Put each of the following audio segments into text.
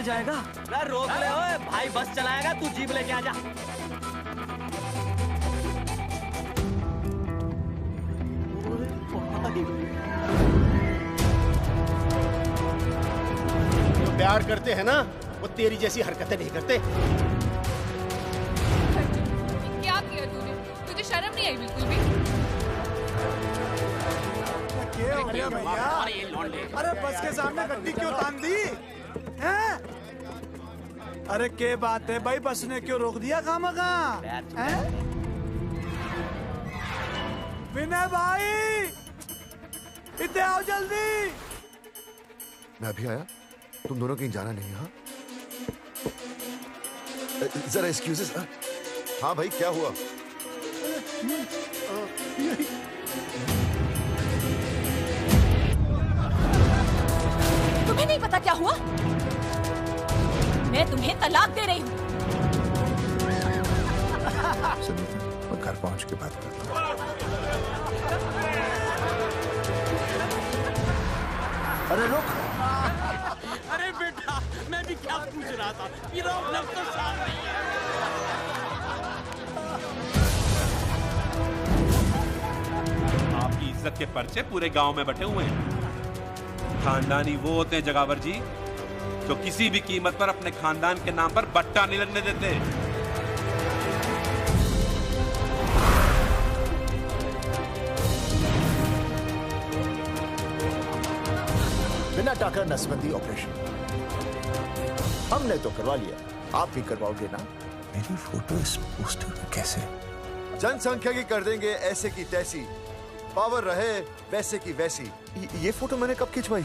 जाएगा। रोक ले ओए भाई, बस चलाएगा, तू जीप लेके आ जा। जो प्यार करते हैं ना, वो तेरी जैसी हरकतें नहीं करते। क्या किया तूने? तुझे शर्म नहीं आई बिल्कुल भी? क्या हो गया भैया? अरे बस के सामने गड्डी क्यों तान दी हैं? अरे क्या बात है भाई, बस ने क्यों रोक दिया खामखा? विनय भाई, इतने आओ जल्दी। मैं अभी आया, तुम दोनों कहीं जाना नहीं। हाँ जरा एक्सक्यूजेस। हाँ भाई क्या हुआ? तुम्हें नहीं पता क्या हुआ? मैं तुम्हें तलाक दे रही हूँ। मैं घर पहुंच के बात करता हूँ। अरे रुक। अरे बेटा, मैं भी क्या पूछ रहा था, ये रोक तो साफ नहीं है। आपकी इज्जत के पर्चे पूरे गांव में बटे हुए हैं। खानदानी वो होते हैं जगावर जी, जो किसी भी कीमत पर अपने खानदान के नाम पर बट्टा नहीं लगने देते। बिना टाकर नसबंदी ऑपरेशन हमने तो करवा लिया, आप भी करवाओगे ना? मेरी फोटो इस पोस्टर में कैसे? जनसंख्या की कर देंगे ऐसे की तैसी, पावर रहे वैसे की वैसी। ये फोटो मैंने कब खिंचवाई?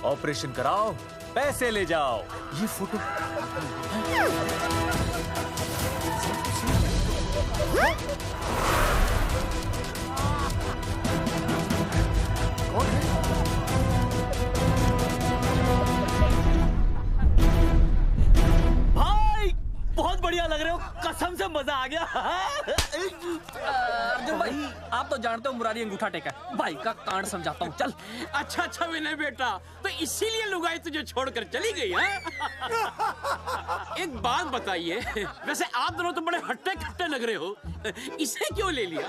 ऑपरेशन कराओ, पैसे ले जाओ। ये फोटो कौन है? भाई बहुत बढ़िया लग रहे हो, कसम से मजा आ गया। अर्जुन भाई, आप तो जानते हो मुरारी अंगूठा टेका, भाई का कांड समझाता हूँ, चल। अच्छा विनय बेटा, तो इसीलिए लुगाई तुझे छोड़कर चली गई है? एक बात बताइए, वैसे आप दोनों तो बड़े हट्टे खट्टे लग रहे हो, इसे क्यों ले लिया?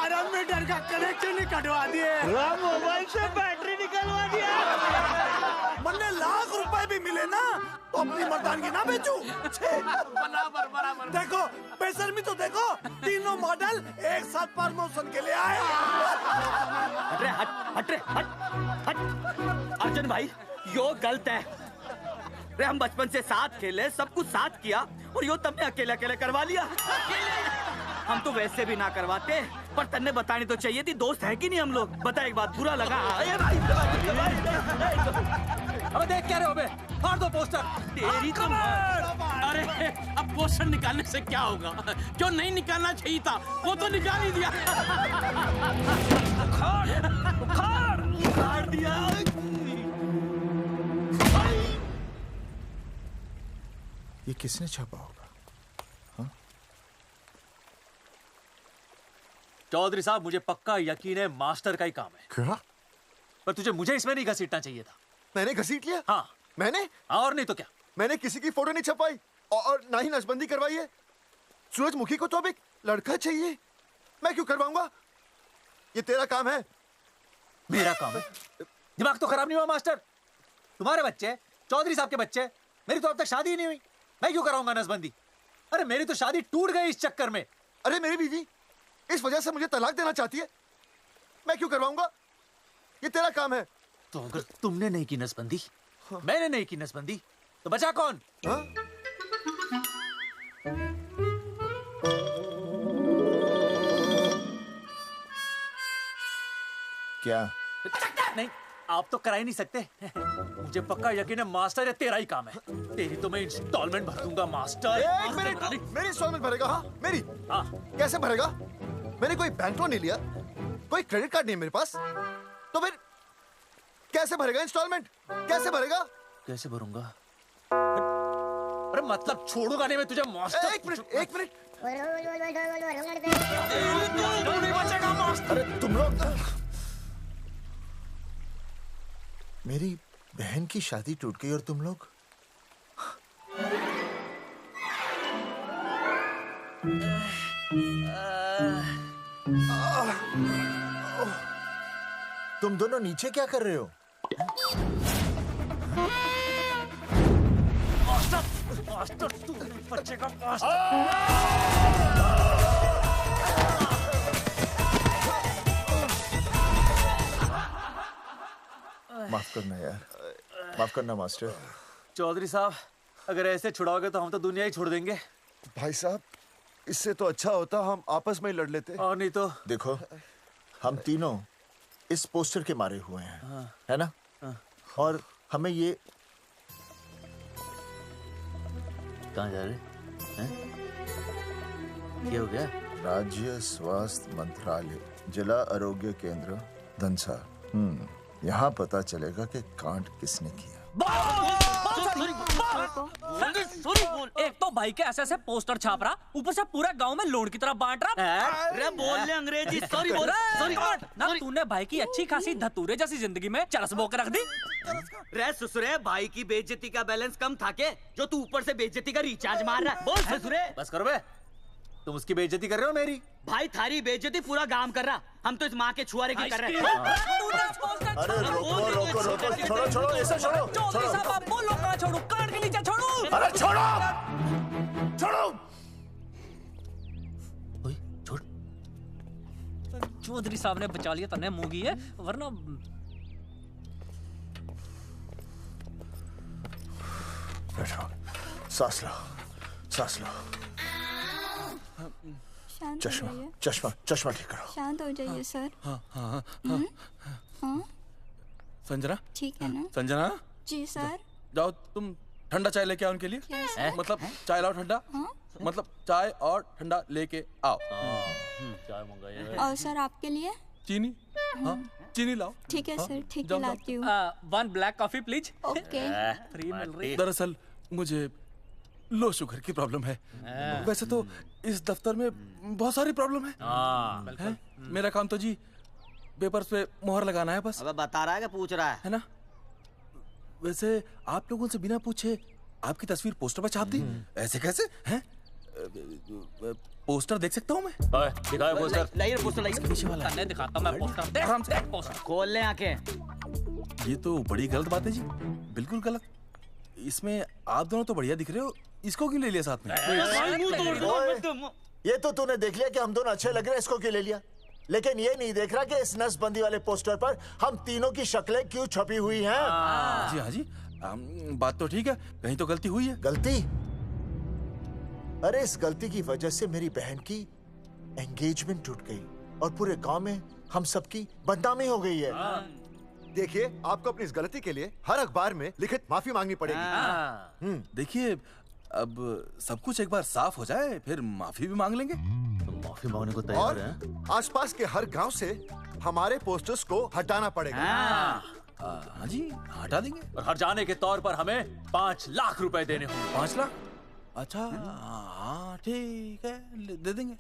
अरे मीटर का कनेक्शन ही कटवा दिए, मोबाइल से बैटरी निकलवा दिया। मन्ने लाख रुपए भी मिले ना तो अपनी मर्दानगी ना बेचू। बराबर। देखो बेशर्मी तो देखो, तीनों मॉडल एक साथ प्रमोशन के लिए आए। हट अर्जुन भाई, यो गलत है। रे हम बचपन से साथ खेले, सब कुछ साथ किया, और यो तुमने अकेले अकेले करवा लिया। हम तो वैसे भी ना करवाते, पर तन्ने बतानी तो चाहिए थी, दोस्त है कि नहीं हम लोग? बता एक बात, बुरा लगा? अबे देख क्या रहे हो बे? फाड़ दो पोस्टर। तेरी तो अरे अब पोस्टर निकालने से क्या होगा? जो नहीं निकालना चाहिए था वो तो निकाल ही दिया। उखाड़ दिया। ये किसने छापा होगा? चौधरी साहब, मुझे पक्का यकीन है मास्टर का ही काम है। क्या? पर तुझे मुझे इसमें नहीं घसीटना चाहिए था। मैंने घसीट लिया? हाँ। मैंने? और नहीं तो क्या? मैंने किसी की फोटो नहीं छपाई और ना ही नसबंदी करवाई है। सूरजमुखी को तो अब एक लड़का चाहिए, मैं क्यों करवाऊंगा? ये तेरा काम है। मेरा काम है? दिमाग तो खराब नहीं हुआ मास्टर? तुम्हारे बच्चे, चौधरी साहब के बच्चे, मेरी तो अब तक शादी ही नहीं हुई, मैं क्यों कराऊंगा नसबंदी? अरे मेरी तो शादी टूट गई इस चक्कर में। अरे मेरी बीवी इस वजह से मुझे तलाक देना चाहती है, मैं क्यों करवाऊंगा? ये तेरा काम है। तो अगर तुमने नहीं की नसबंदी, मैंने नहीं की नसबंदी, तो बचा कौन? हाँ? क्या? नहीं, आप तो करा ही नहीं सकते। मुझे पक्का यकीन है मास्टर, ये तेरा ही काम है। तेरी तो मैं इंस्टॉलमेंट भर दूंगा मास्टर। एक मिनट, मेरी इंस्टॉलमेंट भरेगा? हाँ मेरी। हाँ। कैसे भरेगा? मैंने कोई बैंक लोन नहीं लिया, कोई क्रेडिट कार्ड नहीं मेरे पास, तो फिर कैसे भरेगा इंस्टॉलमेंट? कैसे भरेगा? कैसे भरूंगा? अरे मतलब छोड़ूंगा नहीं मैं तुझे मास्टर। एक मिनट। नहीं बचेगा मास्टर। अरे तुम लोग मेरी बहन की शादी टूट गई और तुम लोग तुम दोनों नीचे क्या कर रहे हो? माफ करना यार, माफ करना मास्टर। चौधरी साहब, अगर ऐसे छुड़ाओगे तो हम तो दुनिया ही छोड़ देंगे। भाई साहब, इससे तो अच्छा होता हम आपस में ही लड़ लेते। और नहीं तो। देखो, हम तीनों इस पोस्टर के मारे हुए हैं, है ना? और हमें ये कहाँ जा रहे हैं? क्या हो गया? राज्य स्वास्थ्य मंत्रालय, जिला आरोग्य केंद्र धनसा। यहाँ पता चलेगा कि कांड किसने किया। एक तो भाई के ऐसे पोस्टर छाप रहा, ऊपर से पूरा गांव में लोड की तरह बांट रहा। अरे बोल ले अंग्रेजी, सॉरी बोल, सॉरी ना तूने भाई की अच्छी खासी धतूरे जैसी जिंदगी में चरस बो के रख दी। रे ससुरे, भाई की बेइज्जती का बैलेंस कम था के जो तू ऊपर से बेइज्जती का रिचार्ज मार रहा है? बोल ससुरे। बस करो बे, तुम उसकी बेइज्जती कर रहे हो मेरी। भाई थारी बेइज्जती पूरा गांव कर रहा, हम तो इस माँ के छुआरे की कर रहे हैं। अरे रोको रोको रोको, छोड़ो छोड़ो, ऐसा छोड़ो। चौधरी साहब, आप बोलो कहाँ छोड़ू? काट के नीचे छोड़ू। अरे छोड़ो छोड़ो। छोड़। चौधरी साहब ने बचा लिया, तने मुंगी है, वरना बैठो, सांस लो, सांस लो। शांत हो चश्मा जाइए, चश्मा चश्मा ठीक करो। शांत हो जाइए सर। हाँ संजना, ठीक है ना? संजना, जी सर। जाओ तुम ठंडा चाय लेके आओ उनके लिए। Yes, sir. मतलब चाय लाओ ठंडा। मतलब चाय और ठंडा लेके आओ। चाय मंगाइए। और सर आपके लिए? चीनी, हाँ चीनी लाओ। ठीक है सर, ठीक है, जाओ, लाती हूँ। 1 black coffee please. Okay. Free मिल रही। दरअसल मुझे लो शुगर की प्रॉब्लम है। वैसे तो इस दफ्तर में बहुत सारी प्रॉब्लम है। मेरा काम तो जी पेपर्स पे मोहर लगाना है बस। अबे बता रहा है कि पूछ रहा है ना? वैसे आप लोगों से बिना पूछे आपकी तस्वीर पोस्टर पर छाप दी, ऐसे कैसे हैं? पोस्टर देख सकता हूँ मैं? दिखाओ पोस्टर। लाइए पोस्टर, लाइए। पीछे वाला तन्ने दिखाता मैं पोस्टर। देख, आराम से। देख पोस्टर। खोल ले आंखें। ये तो बड़ी गलत बात है जी, बिल्कुल गलत। इसमें आप दोनों तो बढ़िया दिख रहे हो, इसको क्यों ले लिया साथ में? ये तो तूने देख लिया कि हम दोनों अच्छे लग रहे हैं, इसको क्यों ले लिया? लेकिन ये नहीं देख रहा कि इस नसबंदी वाले पोस्टर पर हम तीनों की शक्लें क्यों छपी हुई हैं। जी हाँ जी, बात तो ठीक है, कहीं तो गलती हुई है। गलती? अरे इस गलती की वजह से मेरी बहन की एंगेजमेंट टूट गई और पूरे गांव में हम सबकी बदनामी हो गई है। देखिए, आपको अपनी इस गलती के लिए हर अखबार में लिखित माफी मांगनी पड़ेगी। देखिए, अब सब कुछ एक बार साफ हो जाए, फिर माफी भी मांग लेंगे। तुम माफी मांगने को तैयार और हैं? आसपास के हर गांव से हमारे पोस्टर्स को हटाना पड़ेगा। हाँ जी, हटा देंगे। और हर जाने के तौर पर हमें 5 लाख रुपए देने होंगे। 5 लाख? अच्छा, हाँ ठीक है, दे देंगे।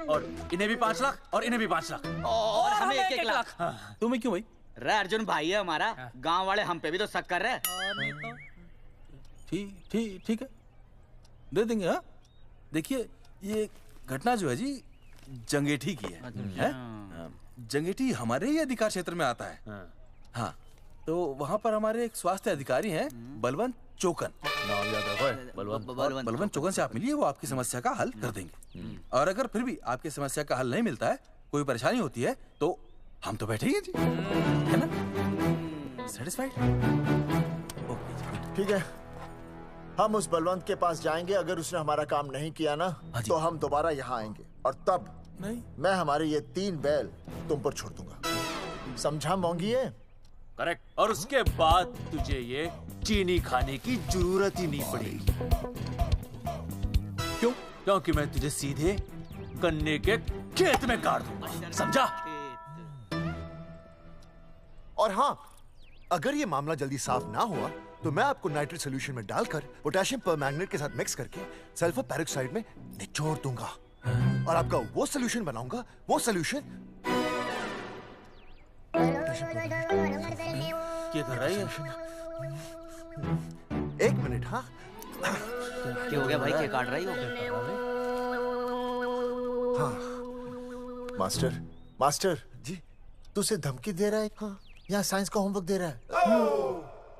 और इन्हें भी 5 लाख और इन्हें भी 5 लाख। और हमें 1-1 लाख। तुम्हें क्यों भाई? रे अर्जुन भाई है हमारा, गांव वाले हम पे भी तो शक कर रहे हैं। ठीक है, दे देंगे। हाँ, देखिए, ये घटना जो है जी जंगेठी की है? जंगेठी हमारे ही अधिकार क्षेत्र में आता है। हाँ, तो वहाँ पर हमारे एक स्वास्थ्य अधिकारी हैं, बलवंत चौकन। नाम याद रखो, बलवंत चौकन से आप मिलिए, वो आपकी समस्या का हल कर देंगे। और अगर फिर भी आपकी समस्या का हल नहीं मिलता है, कोई परेशानी होती है, तो हम तो बैठे ही हैं जी, है ना? सेटिस्फाइड? ठीक है, हम उस बलवंत के पास जाएंगे। अगर उसने हमारा काम नहीं किया ना, तो हम दोबारा यहाँ आएंगे और तब नहीं, मैं हमारे ये 3 बैल तुम पर छोड़ दूंगा। समझा मोंगी? है करेक्ट। और उसके बाद तुझे ये चीनी खाने की जरूरत ही नहीं पड़ेगी। क्यों? क्योंकि मैं तुझे सीधे गन्ने के खेत में गाड़ दूंगा, समझा? और हाँ, अगर ये मामला जल्दी साफ ना हुआ तो मैं आपको नाइट्रेट सोल्यूशन में डालकर पोटेशियम परमैंगनेट के साथ मिक्स करके सल्फर पेरोक्साइड में निचोड़ दूंगा और आपका वो सोल्यूशन बनाऊंगा, वो सोल्यूशन कंसंट्रेशन क्या कर रहा है ये? एक मिनट। हाँ क्या हो गया भाई, क्या काट रही हो? हाँ मास्टर, मास्टर जी तू उसे धमकी दे रहा है। हाँ यहाँ साइंस का होमवर्क दे रहा है।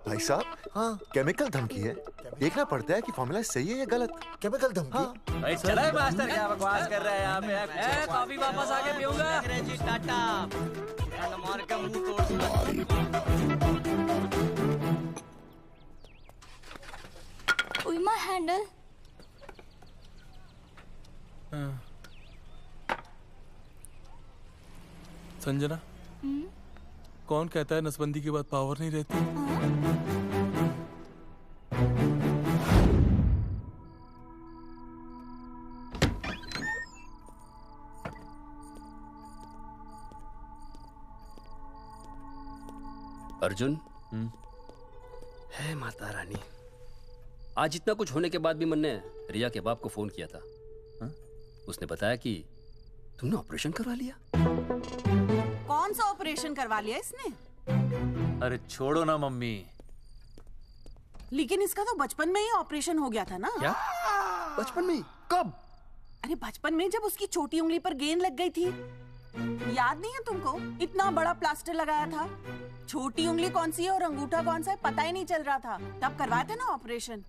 भाई साहब हाँ केमिकल धमकी है, देखना पड़ता है कि फॉर्मूला सही है या गलत। केमिकल धमकी। हाँ। भाई चला है मास्टर, क्या बकवास कर रहा है यहाँ पे? कॉफी वापस आके पीऊंगा। अंग्रेजी टाटा मार के मुंह तोड़ दूंगा। With my handle. संजना, कौन कहता है नसबंदी के बाद पावर नहीं रहती? अर्जुन, है माता रानी। आज इतना कुछ होने के बाद भी मन ने रिया के बाप को फोन किया था। उसने बताया कि तुमने ऑपरेशन करवा लिया। कौन सा ऑपरेशन करवा लिया इसने? अरे छोड़ो ना मम्मी। लेकिन इसका तो बचपन में ही ऑपरेशन हो गया था ना। क्या? बचपन में? कब? अरे बचपन में जब उसकी छोटी उंगली पर गेंद लग गई थी, याद नहीं है तुमको? इतना बड़ा प्लास्टर लगाया था। छोटी उंगली कौन सी है और अंगूठा कौन सा है पता ही नहीं चल रहा था। तब करवाया था ना ऑपरेशन।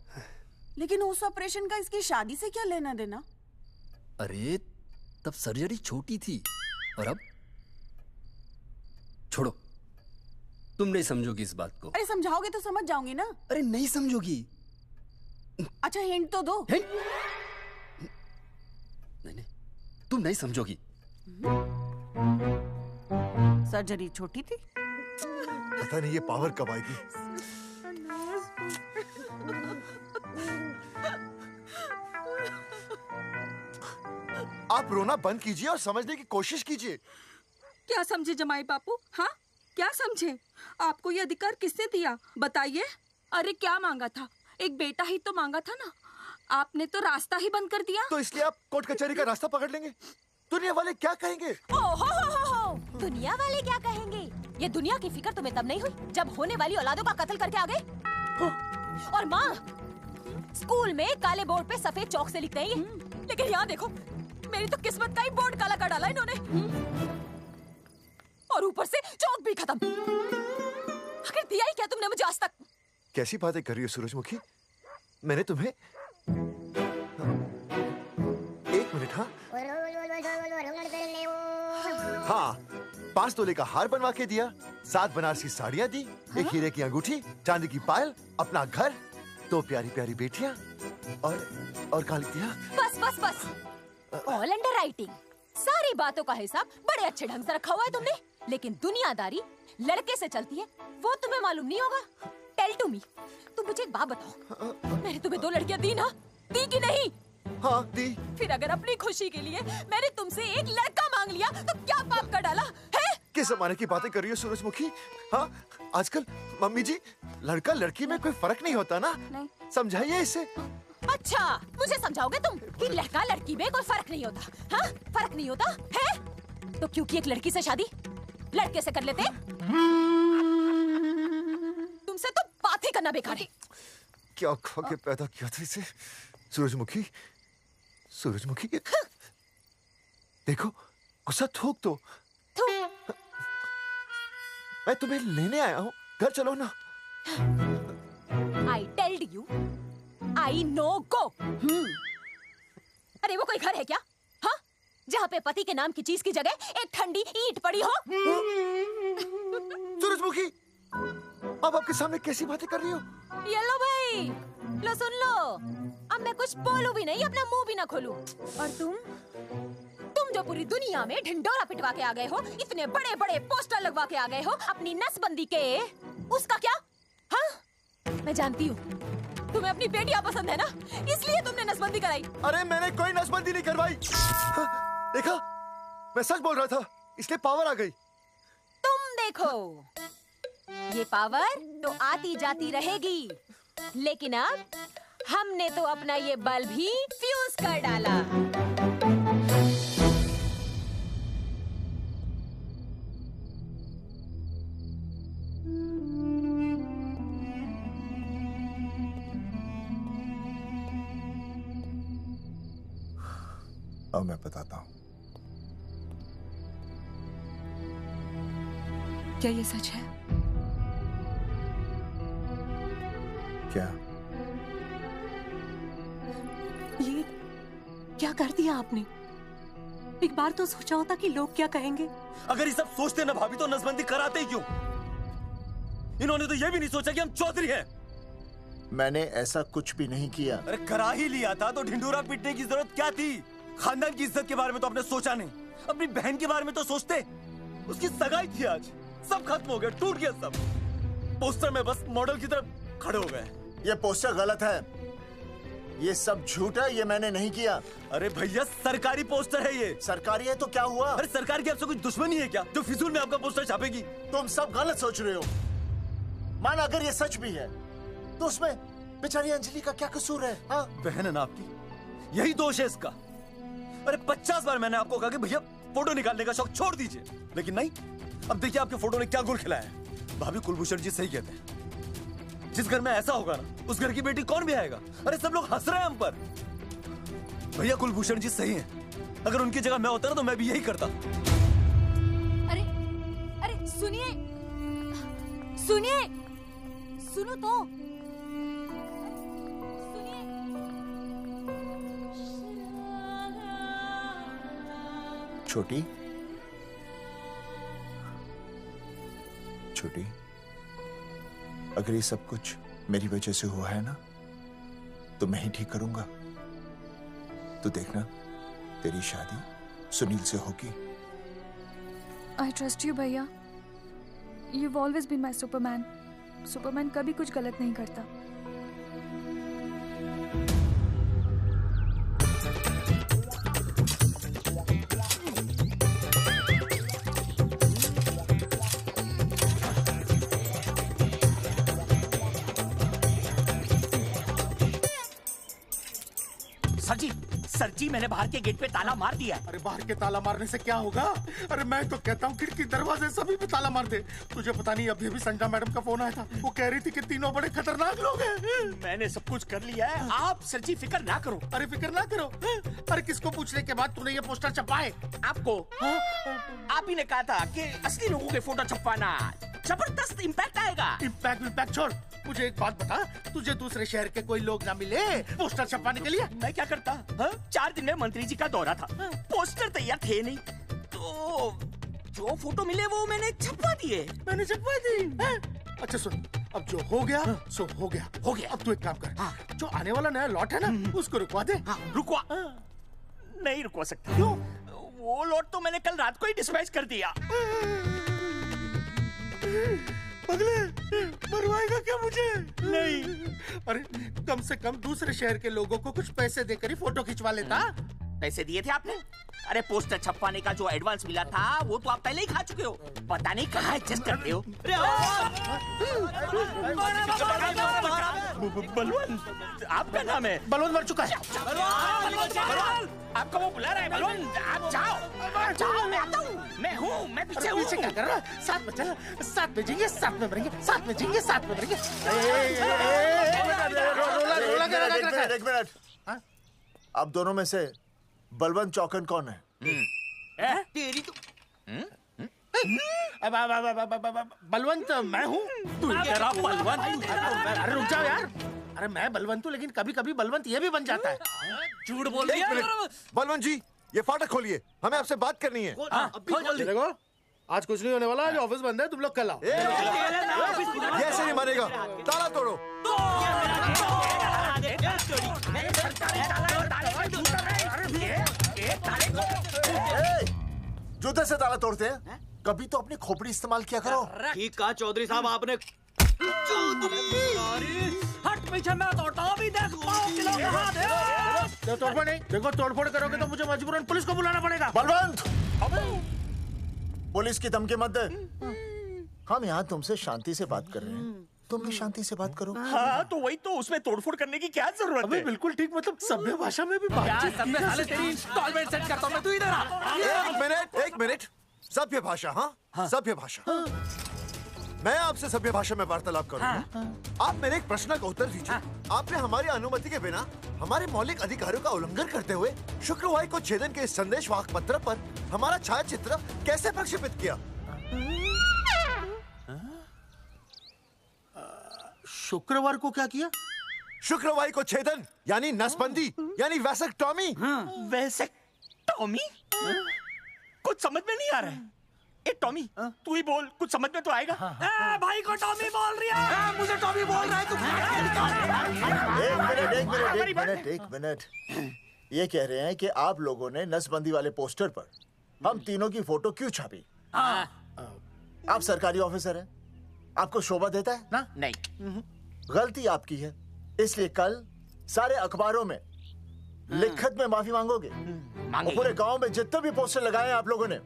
लेकिन उस ऑपरेशन का इसकी शादी से क्या लेना देना? अरे तब सर्जरी छोटी थी और अब? छोड़ो, तुम नहीं समझोगी इस बात को। अरे समझाओगे तो समझ जाऊंगी ना। अरे नहीं समझोगी। अच्छा हिंट तो दो। हिंट? नहीं, तुम नहीं समझोगी। सर्जरी छोटी थी। पता नहीं ये पावर कब आएगी। आप रोना बंद कीजिए और समझने की कोशिश कीजिए। क्या समझे जमाई बापू? हाँ क्या समझे? आपको ये अधिकार किसने दिया बताइए? अरे क्या मांगा था? एक बेटा ही तो मांगा था ना। आपने तो रास्ता ही बंद कर दिया। तो इसलिए आप कोर्ट कचहरी का रास्ता पकड़ लेंगे। दुनिया वाले क्या कहेंगे? हो। दुनिया वाले क्या कहेंगे? ये दुनिया की फिक्र तुम्हें तब नहीं हुई जब होने वाली औलादों का कत्ल करके आ गए। और माँ, स्कूल में काले बोर्ड पे सफेद चौक से लिखते हैं ये। लेकिन यहाँ देखो, मेरी तो किस्मत का ही बोर्ड काला कर डाला इन्होंने। और ऊपर से चौक भी खत्म। आखिर दिया ही क्या तुमने मुझे आज तक? कैसी बातें कर रही हो सूरजमुखी? मैंने तुम्हें एक मिनट। हाँ 5 तोले का हार बनवा के दिया, 7 बनारसी साड़ियाँ दी, एक हीरे की अंगूठी, चांदी की पायल, अपना घर, 2 प्यारी प्यारी बेटियाँ और काली दिया। बस ऑल अंडर राइटिंग। सारी बातों का हिसाब बड़े अच्छे ढंग से रखा हुआ है तुमने। लेकिन दुनियादारी लड़के से चलती है, वो तुम्हें मालूम नहीं होगा। टेल टू मी, तुम मुझे एक बात बताओ, मैंने तुम्हें 2 लड़कियां दी ना? दी कि नहीं? हाँ दी। फिर अगर अपनी खुशी के लिए मैंने तुमसे एक लड़का मांग लिया तो क्या पाप कर डाला है? किस जमाने की बातें कर रही हो सूरजमुखी? हाँ आजकल मम्मी जी लड़का लड़की में कोई फर्क नहीं होता ना। नहीं। समझाइए इसे। अच्छा मुझे समझाओगे तुम कि लड़का लड़की में कोई फर्क नहीं होता? हाँ फर्क नहीं होता है तो क्योंकि एक लड़की से शादी लड़के से कर लेते? तुमसे तो बात ही करना बेकार है। क्या खा के पैदा किया था इसे? सूरजमुखी, सूरजमुखी देखो गुस्सा थूक दो। मैं तुम्हें लेने आया हूँ, घर चलो ना। I told you, I know go. अरे वो कोई घर है क्या? हाँ? जहाँ पे पति के नाम की चीज की जगह एक ठंडी ईंट पड़ी हो? सूरजमुखी, अब आपके सामने कैसी बातें कर रही हो? ये लो भाई, लो सुन लो। अब मैं कुछ बोलूं भी नहीं, अपना मुंह भी ना खोलूं। और तुम जो पूरी दुनिया में ढिंडोरा पिटवा के आ गए हो, इतने बड़े बड़े पोस्टर लगवा के आ गए हो अपनी नसबंदी के, उसका क्या? हाँ? मैं जानती हूँ तुम्हें अपनी बेटियां पसंद है ना, इसलिए तुमने नसबंदी कराई। अरे मैंने कोई नसबंदी नहीं करवाई। देखा, मैं सच बोल रहा था, इसलिए पावर आ गई। तुम देखो, ये पावर तो आती जाती रहेगी, लेकिन अब हमने तो अपना ये बल्ब ही फ्यूज कर डाला। अब मैं बताता हूँ। क्या ये सच है? क्या? ये क्या कर दिया आपने? एक बार तो सोचा होता कि लोग क्या कहेंगे। अगर ये सब सोचते ना भाभी तो नसबंदी कराते ही क्यों? इन्होंने तो ये भी नहीं सोचा कि हम चौधरी हैं। मैंने ऐसा कुछ भी नहीं किया। अरे करा ही लिया था तो ढिंडोरा पीटने की जरूरत क्या थी? खानदान की इज्जत के बारे में तो आपने सोचा नहीं, अपनी बहन के बारे में तो सोचते। उसकी सगाई थी आज, सब खत्म हो गया, टूट गया सब। पोस्टर में बस मॉडल की तरफ खड़े हो गए। ये पोस्टर गलत है, ये सब झूठ है, ये मैंने नहीं किया। अरे भैया सरकारी पोस्टर है ये। सरकारी है तो क्या हुआ? अरे सरकार की आपसे कोई दुश्मनी है क्या जो फिजूल में आपका पोस्टर छापेगी? तुम सब गलत सोच रहे हो। मान अगर ये सच भी है तो उसमें बेचारी अंजलि का क्या कसूर है? हाँ? बहन है ना आपकी, यही दोष है इसका। अरे 50 बार मैंने आपको कहा कि भैया फोटो निकालने का शौक छोड़ दीजिए, लेकिन नहीं। अब देखिए आपके फोटो ने क्या गुल खिलाया है। भाभी कुलभूषण जी सही कहते हैं, जिस घर में ऐसा होगा ना उस घर की बेटी कौन भी आएगा। अरे सब लोग हंस रहे हैं हम पर। भैया कुलभूषण जी सही हैं, अगर उनकी जगह मैं होता ना तो मैं भी यही करता। अरे अरे सुनिए सुनिए, सुनो तो। छोटी छोटी, अगर ये सब कुछ मेरी वजह से हुआ है ना तो मैं ही ठीक करूंगा। तो देखना तेरी शादी सुनील से होगी। आई ट्रस्ट यू भैया। You've always been my Superman. Superman कभी कुछ गलत नहीं करता। सर जी मैंने बाहर के गेट पे ताला मार दिया। अरे बाहर के ताला मारने से क्या होगा? अरे मैं तो कहता हूँ खिड़की दरवाजे सभी पे ताला मार दे। तुझे पता नहीं अभी अभी संजना मैडम का फोन आया था, वो कह रही थी कि तीनों बड़े खतरनाक लोग हैं। मैंने सब कुछ कर लिया है, आप सर जी फिक्र ना करो। अरे फिक्र ना करो। अरे किसको पूछने के बाद तूने ये पोस्टर छपाए? आपको। आप ही ने कहा था कि असली लोगों के फोटो छपवाना जबरदस्त इम्पैक्ट आएगा। इम्पैक्ट छोड़, मुझे एक बात बता, तुझे दूसरे शहर के कोई लोग ना मिले पोस्टर छपवाने के लिए? मैं क्या करता? 4 दिन में मंत्री जी का दौरा था, पोस्टर तैयार थे नहीं, तो जो फोटो मिले वो मैंने छपवा दिए। मैंने छपवा दी? अच्छा सुन, अब जो हो गया सो हो गया। हो गया। अब तू एक काम कर, जो आने वाला नया लॉट है ना उसको रुकवा दे। रुकवा? नहीं रुकवा सकता। क्यों? वो लॉट तो मैंने कल रात को ही डिस्पैच कर दिया। पगले, मरवाएगा क्या मुझे? नहीं। अरे कम से कम दूसरे शहर के लोगों को कुछ पैसे देकर ही फोटो खिंचवा लेता। पैसे दिए थे आपने? अरे पोस्टर छपवाने का जो एडवांस मिला था वो तो आप पहले ही खा चुके हो, पता नहीं कहाँ एडजस्ट करते हो। बलवंत, आपका नाम है? बलवंत मर चुका है। आपको वो बुला रहा है बलवंत, आप जाओ, मैं आता हूँ, मैं हूँ, मैं पीछे हूँ। पीछे क्या कर रहा है? साथ में चल, साथ में जिएंगे, साथ में मरेंगे, साथ में जिएंगे, साथ में मरेंगे। एक मिनट। अब दोनों में से बलवंत चौकन कौन है? तेरी तो बलवंत मैं हूँ। तू तेरा बलवंत? अरे रुक जाओ यार। अरे मैं बलवंत हूँ, लेकिन कभी कभी बलवंत ये भी बन जाता है। झूठ बोल रही है। बलवंत जी ये फाटक खोलिए, हमें आपसे बात करनी है। देखो आज कुछ नहीं होने वाला, आज ऑफिस बंद है, तुम लोग कल आओ। ये ऐसे नहीं मानेगा, ताला तोड़ो। जूते से ताला तोड़ते हैं, कभी तो अपनी खोपड़ी इस्तेमाल किया करो। ठीक कहा चौधरी साहब आपने। हट पीछे, मैं तोड़ता हूँ अभी, देख पाँव किलो के हाथ है। तोड़फोड़ नहीं, देखो तोड़फोड़ करोगे तो मुझे मजबूरन पुलिस को बुलाना पड़ेगा। बलवंत, पुलिस की धमकी मत दे। हम यहाँ तुमसे शांति से बात कर रहे हैं, तुम भी शांति से बात करो। हाँ तो वही तो, उसमें तोड़फोड़ करने की क्या जरूरत है? बिल्कुल ठीक, मतलब सभ्य भाषा में भी बातचीत। तेरी इंस्टॉलमेंट सेट करता हूँ मैं, तू इधर आ। एक मिनट, सभ्य भाषा। हाँ सभ्य भाषा। मैं आपसे सभ्य भाषा में वार्तालाप करूंगा। आप मेरे एक प्रश्न का उत्तर दीजिए। आपने हमारी अनुमति के बिना हमारे मौलिक अधिकारों का उल्लंघन करते हुए शुक्रवार को छेदन के इस संदेशवाहक पत्र पर हमारा छायाचित्र कैसे प्रक्षेपित किया? शुक्रवार को क्या किया? शुक्रवार को छेदन यानी नसबंदी यानी वैसेक्टॉमी। वैसेक्टॉमी? कुछ समझ में नहीं आ रहा है। ए टॉमी, तू ही बोल, कुछ समझ में तो आएगा। भाई को टॉमी बोल रही है। मुझे टॉमी बोल रहा है तू। एक मिनट। ये कह रहे हैं कि आप लोगों ने नसबंदी वाले पोस्टर पर हम तीनों की फोटो क्यों छापी? आप सरकारी ऑफिसर हैं, आपको शोभा देता है ना? नहीं। गलती आपकी है, इसलिए कल सारे अखबारों में लिखत में माफी मांगोगे। और पूरे गांव में जितने भी पोस्टर लगाए हैं आप लोगों ने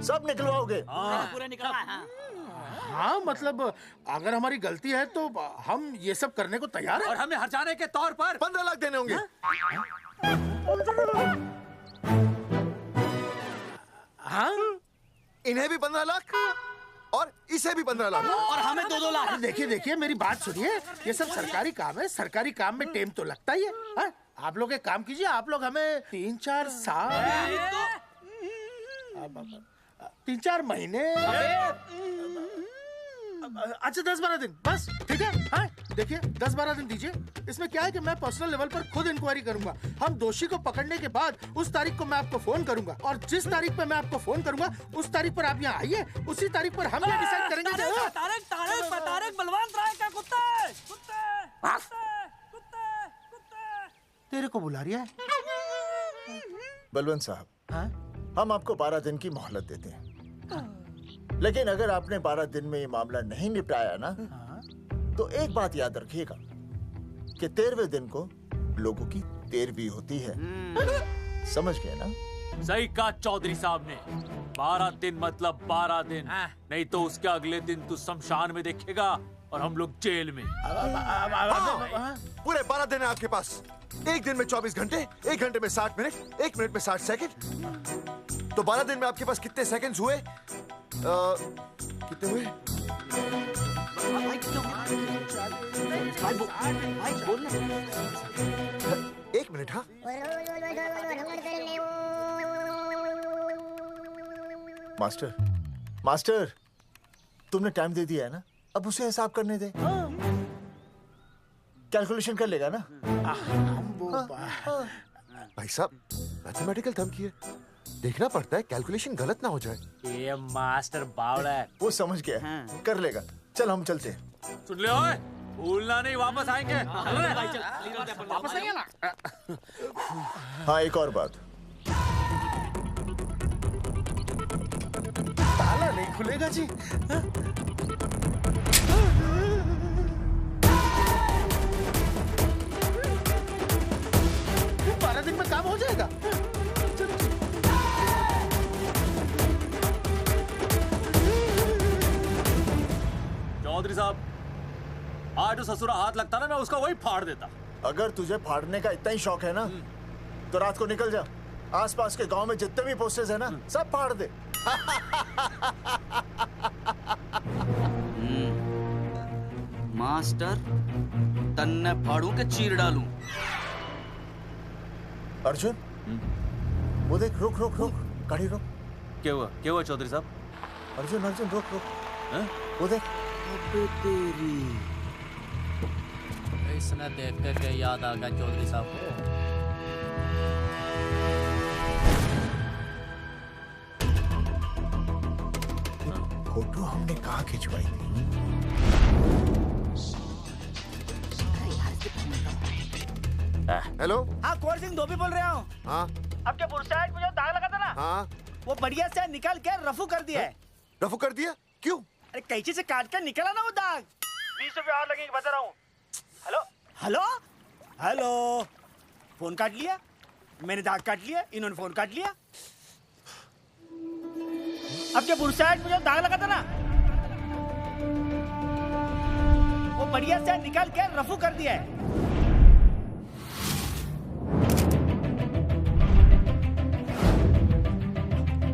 सब निकलवाओगे। पूरा निकला। हाँ, मतलब अगर हमारी गलती है तो हम ये सब करने को तैयार हैं। और हमें हर्जाने के तौर पर 15 लाख देने होंगे। हाँ, इन्हें भी 15 लाख और इसे भी 15 लाख और हमें 2-2 लाख। देखिए मेरी बात सुनिए, ये सब सरकारी काम है। सरकारी काम में टेम तो लगता ही है। हाँ? आप लोग एक काम कीजिए, आप लोग हमें 3-4 साल 3-4 महीने, अच्छा 10-12 दिन बस, ठीक है? हाँ? देखिए 10-12 दिन दीजिए। इसमें क्या है कि मैं पर्सनल लेवल पर खुद इंक्वायरी करूंगा। हम दोषी को पकड़ने के बाद उस तारीख को मैं आपको फोन करूंगा, और जिस तारीख पे मैं आपको फोन करूंगा उस तारीख पर आप यहाँ आइए। उसी तारीख पर हम ये डिसाइड करेंगे। तारक बलवंत राय का कुत्ते तेरे को बुला रहा है। बलवंत साहब, हम आपको 12 दिन की मोहलत देते हैं, लेकिन अगर आपने 12 दिन में ये मामला नहीं निपटाया ना, तो एक बात याद रखिएगा कि 13वें दिन को लोगों की 13वीं होती है। समझ गए ना? सही कहा चौधरी साहब ने। 12 दिन मतलब 12 दिन, नहीं तो उसके अगले दिन तू शमशान में देखेगा और हम लोग जेल में। पूरे 12 दिन है आपके पास। एक दिन में 24 घंटे, 1 घंटे में 60 मिनट, 1 मिनट में 60 सेकंड। तो 12 दिन में आपके पास कितने सेकंड्स हुए? कितने हुए? एक मिनट। हाँ, मास्टर, तुमने टाइम दे दिया है ना, अब उसे हिसाब करने दे। कैलकुलेशन कर लेगा ना? भाई साहब, मैथमेटिकल धमकी है, देखना पड़ता है कैलकुलेशन गलत ना हो जाए। ये मास्टर बावड़ा है। वो समझ गया, कर लेगा। चल हम चलते हैं। सुन ले ओए, भूलना नहीं, वापस आएंगे। वापस आएंगे ना? हाँ, एक और बात, ताला नहीं खुलेगा जी। 12 दिन में काम हो जाएगा। चौधरी साहब, आज जो ससुरा हाथ लगता ना, मैं उसका वही फाड़ देता। अगर तुझे फाड़ने का इतना ही शौक है ना, तो रात को निकल जा, आसपास के गांव में जितने भी पोस्टर्स है ना, सब फाड़ दे। मास्टर, तन्ने फाड़ू के चीर डालूं। अर्जुन, वो देख, रुक रुक रुक, गाड़ी रुक। क्या हुआ चौधरी साहब? अर्जुन, रुक रुक, वो देख। तेरी इसने देख के याद आ गया चौधरी साहब को। फोटो हमने कहाँ खिंचवाई थी? हेलो। हाँ, कुंवर सिंह धोबी बोल रहा हूँ। हाँ, आपके बुरसाइड में जो दाग लगा था ना, हाँ, वो बढ़िया से निकाल के रफू कर दिया है। रफू कर दिया? क्यों? अरे कैंची से काट कर निकला ना वो दाग। 20 रुपए और लगेंगे, बता रहा हूँ। हेलो हेलो हेलो, फोन काट लिया, मैंने दाग काट लिया, इन्होंने फोन काट लिया। आपके बुरसाइड में जो दाग लगा था ना, वो बढ़िया से निकाल के रफू कर दिया है।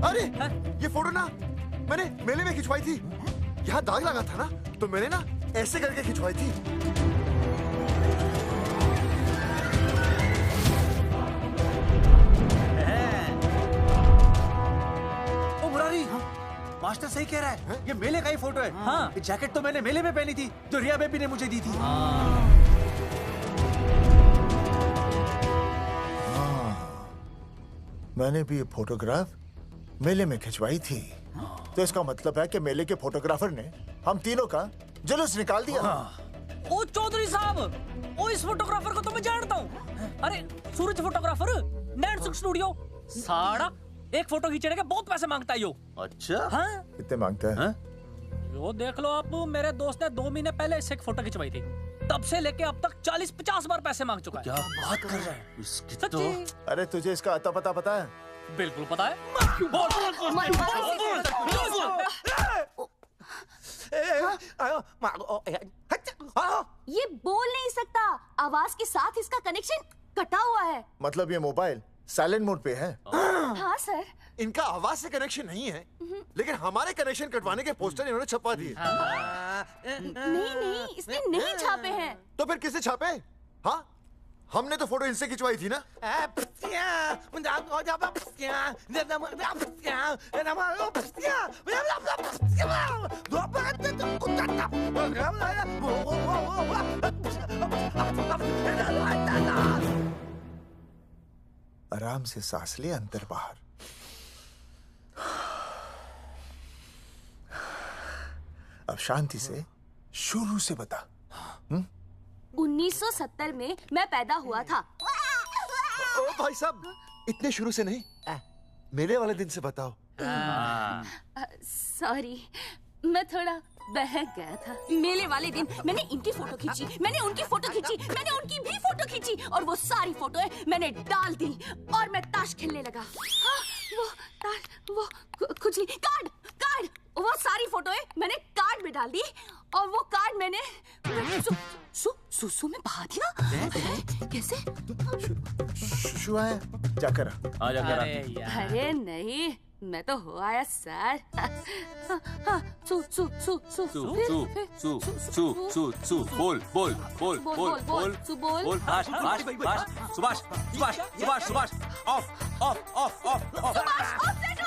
अरे, ये फोटो ना मैंने मेले में खिंचवाई थी। यहाँ दाग लगा था ना, तो मैंने ना ऐसे करके खिंचवाई थी। ओ मुरारी, मास्टर सही कह रहा है, ये मेले का ही फोटो है। हाँ, ये जैकेट तो मैंने मेले में पहनी थी, जो रिया बेबी ने मुझे दी थी। मैंने भी ये फोटोग्राफ मेले में खिंचवाई थी। तो इसका मतलब है कि मेले के फोटोग्राफर ने हम तीनों का जुलूस निकाल दिया। ओ चौधरी साहब, ओ इस फोटोग्राफर को तो मैं जानता हूँ। अरे सूरज फोटोग्राफर, नैनसुख स्टूडियो। साड़ा एक फोटो खींचने के बहुत पैसे मांगता है यो। अच्छा? हाँ? कितने मांगता है? यो देख लो आप, मेरे दोस्त ने 2 महीने पहले इससे एक फोटो खिंचवाई थी, तब से लेके अब तक 40-50 बार पैसे मांग चुका है। क्या बात कर रहा है? इसकी तो... अरे तुझे इसका अता पता पता है? बिल्कुल पता है। ये बोल नहीं सकता, आवाज के साथ इसका कनेक्शन कटा हुआ है। मतलब ये मोबाइल साइलेंट मोड पे है? हाँ सर। इनका आवाज से कनेक्शन नहीं है, लेकिन हमारे कनेक्शन कटवाने के पोस्टर इन्होंने छपवा दिए। नहीं, इसने नहीं छापे हैं। तो फिर किसे छापे? हाँ, हमने तो फोटो इनसे खिंचवाई थी ना। आराम से सांस ले, अंदर बाहर। अब शांति से शुरू से बता। 1970 में मैं पैदा हुआ था। ओ भाई साहब, इतने शुरू से नहीं, मेले वाले दिन से बताओ। सॉरी, मैं थोड़ा बहक गया था। मेले वाले दिन मैंने इनकी फोटो खींची, मैंने उनकी फोटो खींची, मैंने उनकी भी फोटो खींची, और वो सारी फोटोएं मैंने डाल दी और मैं ताश खेलने लगा। हाँ, वो ताश, वो कुछ नहीं, कार्ड, वो सारी फोटोएं मैंने कार्ड में डाल दी, और वो कार्ड मैंने सुसु में बहा दिया। कैसे? शुआ है, जाकर आ जाकर। अरे नहीं, मैं तो हो आया सर। सु सु सु सु सु सु सु सु सु बोल बोल बोल बोल बोल बोल। Subhash Subhash Subhash Subhash Subhash of of of of of. Subhash offset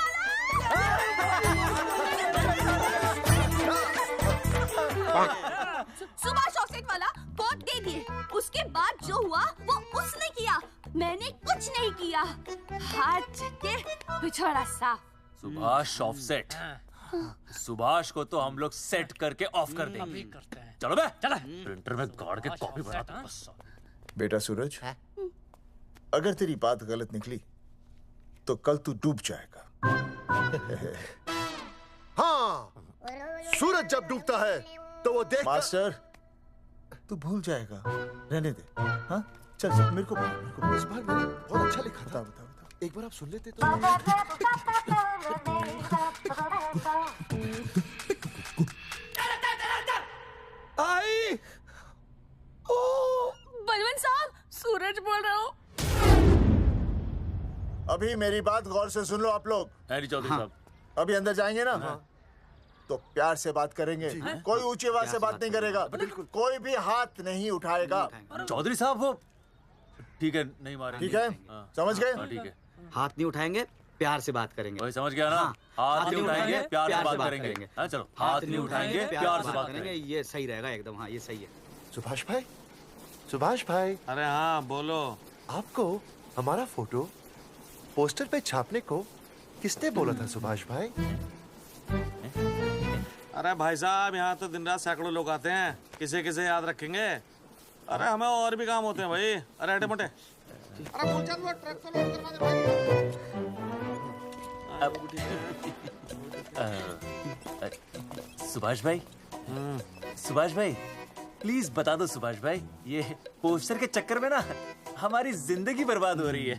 Subhash offset वाला कोड दे दिए। उसके बाद जो हुआ वो उसने किया, मैंने कुछ नहीं किया। हाथ के पिछड़ा साफ। सुभाष ऑफसेट। सुभाष को तो हम लोग सेट करके ऑफ कर देंगे। चलो बे, चला प्रिंटर में गाड़ के कॉपी बनाते हैं बस। बेटा सूरज, अगर तेरी बात गलत निकली तो कल तू डूब जाएगा। हाँ, सूरज जब डूबता है तो वो देख। मास्टर, तू भूल जाएगा, रहने दे। हाँ, चल चल, मेरे को इस बार मैंने बहुत अच्छा लिखा था। बता। एक बार आप सुन लेते तो। आई बलवंत साहब, सूरज बोल रहा हूँ। अभी मेरी बात गौर से सुन लो आप लोग। चौधरी साहब, अभी अंदर जाएंगे ना, तो प्यार से बात करेंगे। कोई ऊंची आवाज से बात नहीं करेगा, कोई भी हाथ नहीं उठाएगा। चौधरी साहब वो ठीक है, नहीं मारेंगे। ठीक है, समझ गए? ठीक है, हाथ नहीं उठाएंगे, प्यार से बात करेंगे। वही समझ गया ना? हाथ नहीं उठाएंगे, प्यार से बात करेंगे। हाँ चलो, हाथ नहीं उठाएंगे, प्यार से बात करेंगे। ये सही रहेगा एकदम। हाँ, ये सही है। सुभाष भाई, सुभाष भाई। अरे हाँ, बोलो। आपको हमारा फोटो पोस्टर पे छापने को किसने बोला था सुभाष भाई? अरे भाई साहब, यहाँ तो दिन रात सैकड़ों लोग आते हैं, किसे किसे याद रखेंगे। अरे हमें और भी काम होते हैं भाई। अरे हटे मोटे। अरे मूलचंद, वो ट्रक तो लोड करवा दे भाई। सुभाष भाई, सुभाष भाई प्लीज बता दो सुभाष भाई, ये पोस्टर के चक्कर में ना हमारी जिंदगी बर्बाद हो रही है।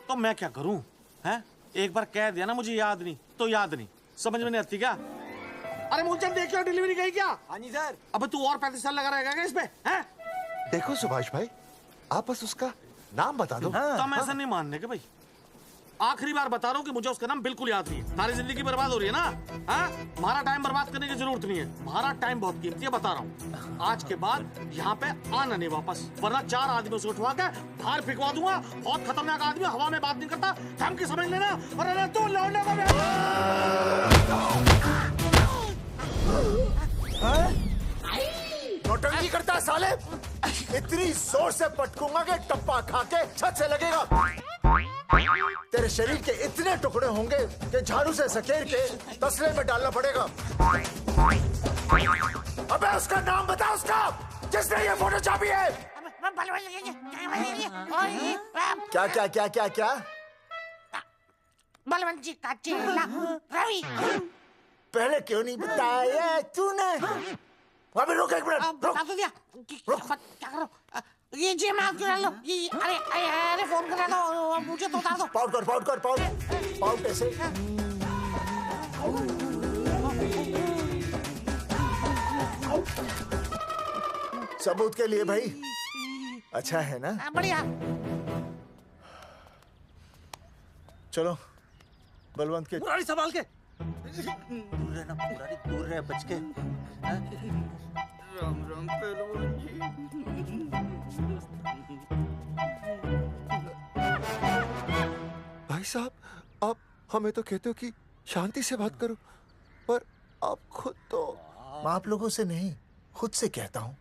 तो मैं क्या करूं? हैं? एक बार कह दिया ना मुझे याद नहीं तो याद नहीं, समझ में नहीं आती क्या? अरे मूलचंद, देखियो डिलीवरी गई क्या? हाँ जी सर। अब तू और 35 साल लगा रहेगा क्या इसमें? हैं? देखो सुभाष भाई, आप बस उसका नाम बता दो। तो हम ऐसा नहीं मानने के भाई। आखिरी बार बता रहा हूँ कि मुझे उसका नाम बिल्कुल याद नहीं है। सारी जिंदगी बर्बाद हो रही है ना? हाँ, हमारा टाइम बर्बाद करने की जरूरत नहीं है। हमारा टाइम बहुत कीमती है, बता रहा हूँ। आज के बाद यहाँ पे आना नहीं वापस, वरना 4 आदमियों से उठवा के बाहर फेंकवा दूंगा। बहुत खतरनाक आदमी, हवा में बात नहीं करता, धमकी समझ लेना। और अरे तू लौंडे नौटंकी करता है साले। इतनी जोर से पटकूंगा कि टप्पा खा के छत से लगेगा। तेरे शरीर के इतने टुकड़े होंगे कि झाड़ू से सकेर के तसले में डालना पड़ेगा। अबे उसका नाम बता, उसका जिसने ये फोटो छापी है। क्या क्या क्या क्या क्या? बलवंत जी का चेला रवि। पहले क्यों नहीं बताया तूने? अबे रुक एक मिनट, रुक। बता तो दिया। रुक, क्या करो? ये जी मैं क्यों लो? ये अरे फोन करा दो, मुझे तो उतार दो। पाउट कर, पाउट ऐसे। सबूत के लिए भाई, अच्छा है ना? बढ़िया। चलो बलवंत के। मुरारी संभाल के। दूर रहना मुरारी, दूर रह, बच के। राम राम पहलवान जी। भाई साहब, आप हमें तो कहते हो कि शांति से बात करो, पर आप खुद तो। मैं आप लोगों से नहीं, खुद से कहता हूँ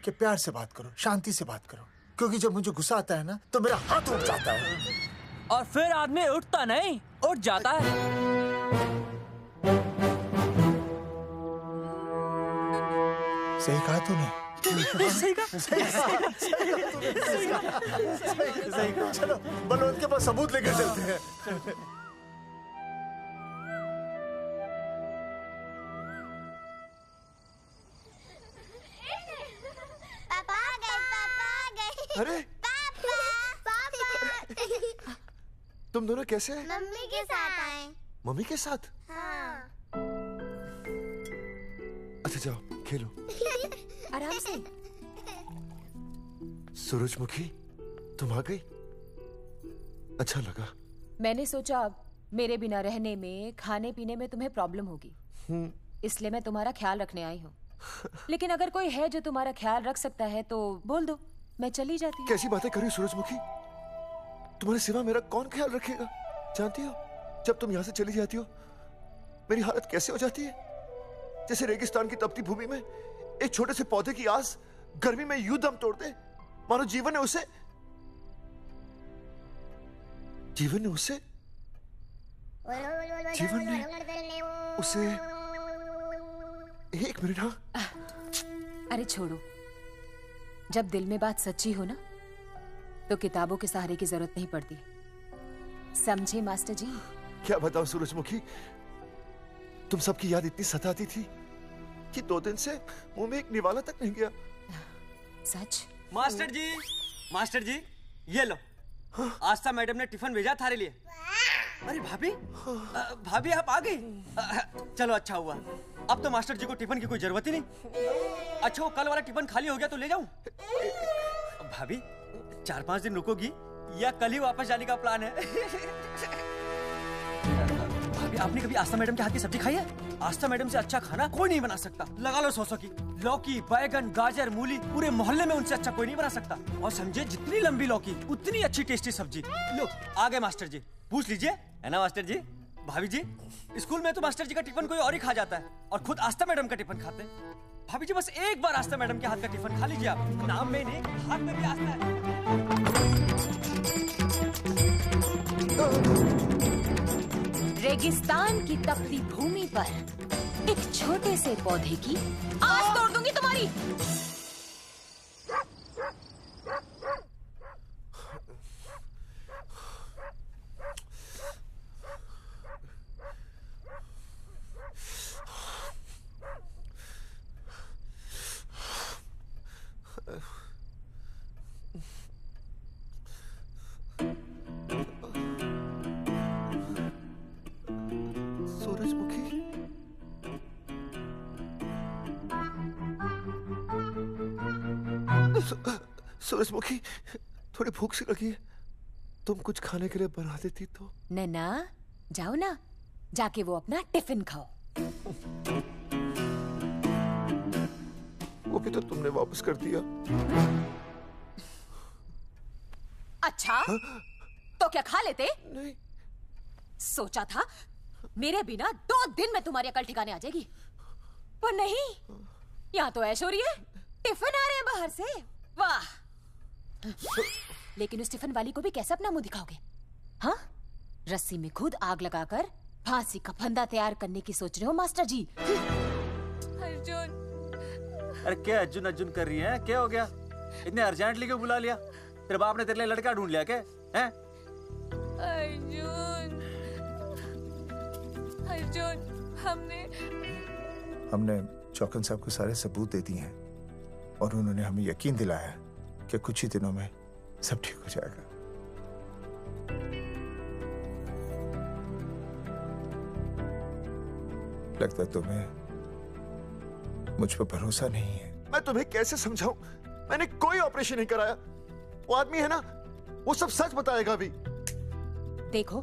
कि प्यार से बात करो, शांति से बात करो। क्योंकि जब मुझे गुस्सा आता है ना, तो मेरा हाथ उठ जाता है। और फिर आदमी उठता नहीं, उठ जाता है। सही कहा तूने। सही कहा। चलो बलवंत के पास सबूत लेकर चलते हैं। पापा आ गए। अरे तुम दोनों कैसे हैं? मम्मी के साथ आए। मम्मी के साथ? हाँ। अच्छा जाओ खेलो। आराम से। सूरजमुखी, तुम आ गई, अच्छा लगा। मैंने सोचा मेरे बिना रहने में, खाने पीने में तुम्हें प्रॉब्लम होगी, इसलिए मैं तुम्हारा ख्याल रखने आई हूँ। लेकिन अगर कोई है जो तुम्हारा ख्याल रख सकता है तो बोल दो, मैं चली जाती हूँ। कैसी बातें कर रही हो सूरजमुखी? तुम्हारे सिवा मेरा कौन ख्याल रखेगा? जानती हो, जब तुम यहाँ से चली जाती हो मेरी हालत कैसे हो जाती है? जैसे रेगिस्तान की तपती भूमि में एक छोटे से पौधे की आस गर्मी में यूं दम तोड़ दे, मानो जीवन ने उसे एक मिनट। हाँ, अरे छोड़ो, जब दिल में बात सच्ची हो ना, तो किताबों के सहारे की जरूरत नहीं पड़ती, समझे मास्टर जी? क्या बताऊं सूरजमुखी, तुम सबकी याद इतनी सताती थी कि 2 दिन से मुंह में एक निवाला तक नहीं गया। सच? मास्टर जी ये लो, आस्था मैडम ने टिफिन भेजा थारे लिए। अरे भाभी, भाभी आप आ गई? चलो अच्छा हुआ, अब तो मास्टर जी को टिफिन की कोई जरूरत ही नहीं। अच्छा, वो कल वाला टिफिन खाली हो गया तो ले जाऊं? भाभी 4-5 दिन रुकोगी या कल ही वापस जाने का प्लान है? भाभी, आपने कभी आस्था मैडम के हाथ की सब्जी खाई है? आस्था मैडम से अच्छा खाना कोई नहीं बना सकता। लगा लो 100 की। लौकी, बैगन, गाजर, मूली, पूरे मोहल्ले में उनसे अच्छा कोई नहीं बना सकता। और समझे, जितनी लंबी लौकी उतनी अच्छी टेस्टी सब्जी। लो आ गए मास्टर जी, पूछ लीजिए, है ना मास्टर जी? भाभी जी, स्कूल में तो मास्टर जी का टिफिन कोई और ही खा जाता है और खुद आस्था मैडम का टिफिन खाते हैं। भाभी जी, बस एक बार आस्था मैडम के हाथ का टिफिन खा लीजिए आप। नाम में नहीं, हाथ में भी आस्था है। रेगिस्तान की तपती भूमि पर एक छोटे से पौधे की आस तोड़ दूंगी तुम्हारी। सूरजमुखी, थोड़ी भूख सी लगी है, तुम कुछ खाने के लिए बना देती तो। नैना जाओ ना, जाके वो अपना टिफिन खाओ। वो भी तो तुमने वापस कर दिया। अच्छा तो क्या खा लेते? नहीं। सोचा था मेरे बिना 2 दिन में तुम्हारी अकल ठिकाने आ जाएगी, पर नहीं, यहाँ तो ऐश हो रही है। टिफिन आ रहे हैं बाहर से, वाह। लेकिन उस टिफिन वाली को भी कैसे अपना मुंह दिखाओगे? हाँ, रस्सी में खुद आग लगाकर फांसी का फंदा तैयार करने की सोच रहे हो मास्टर जी? अर्जुन, अरे क्या अर्जुन अर्जुन कर रही है? क्या हो गया? इतने अर्जेंटली क्यों बुला लिया? तेरे बाप ने तेरे लिए लड़का ढूंढ लिया क्या? हैं? अर्जुन, अर्जुन, हमने चौकन साहब को सारे सबूत दे दिए हैं और उन्होंने हमें यकीन दिलाया कि कुछ ही दिनों में सब ठीक हो जाएगा। लगता है तुम्हें मुझ पर भरोसा नहीं है। मैं तुम्हें कैसे समझाऊं? मैंने कोई ऑपरेशन नहीं कराया। वो आदमी है ना, वो सब सच बताएगा अभी। देखो,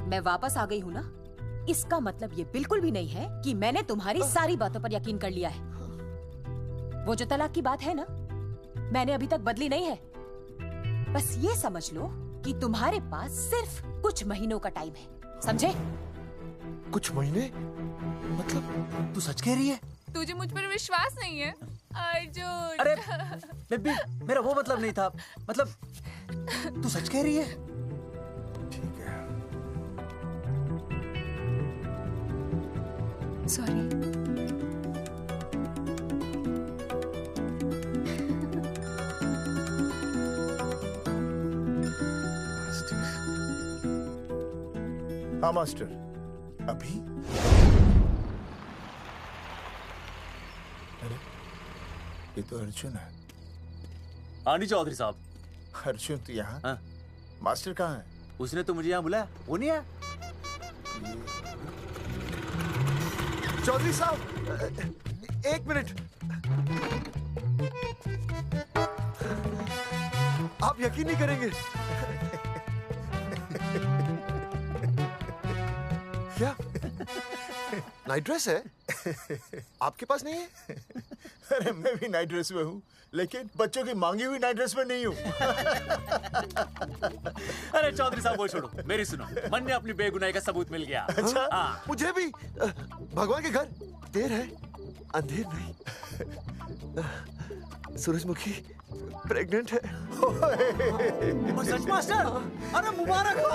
मैं वापस आ गई हूँ ना, इसका मतलब ये बिल्कुल भी नहीं है कि मैंने तुम्हारी सारी बातों पर यकीन कर लिया है। वो जो तलाक की बात है ना, मैंने अभी तक बदली नहीं है। बस ये समझ लो कि तुम्हारे पास सिर्फ कुछ महीनों का टाइम है, समझे? कुछ महीने? मतलब तू सच कह रही है? तुझे मुझ पर विश्वास नहीं है अर्जुन? अरे बेबी, मेरा वो मतलब नहीं था। मतलब तू सच कह रही है? ठीक है। सॉरी। हाँ मास्टर, अभी? अरे ये तो अर्जुन है। आनी चौधरी साहब। अर्जुन तू यहाँ? हाँ। मास्टर कहाँ है? उसने तो मुझे यहाँ बुलाया, वो नहीं आया। चौधरी साहब, 1 मिनट। आप यकीन नहीं करेंगे। क्या नाइट ड्रेस है? आपके पास नहीं है? अरे मैं भी नाइट ड्रेस में हूँ, लेकिन बच्चों की मांगी हुई नाइट ड्रेस में नहीं हूँ। अरे चौधरी साहब वो छोड़ो, मेरी सुनो। मन ने अपनी बेगुनाही का सबूत मिल गया। अच्छा, हाँ। मुझे भी। भगवान के घर देर है, अंधेर नहीं। सूरजमुखी प्रेग्नेंट है। सच मास्टर? अरे मुबारक हो,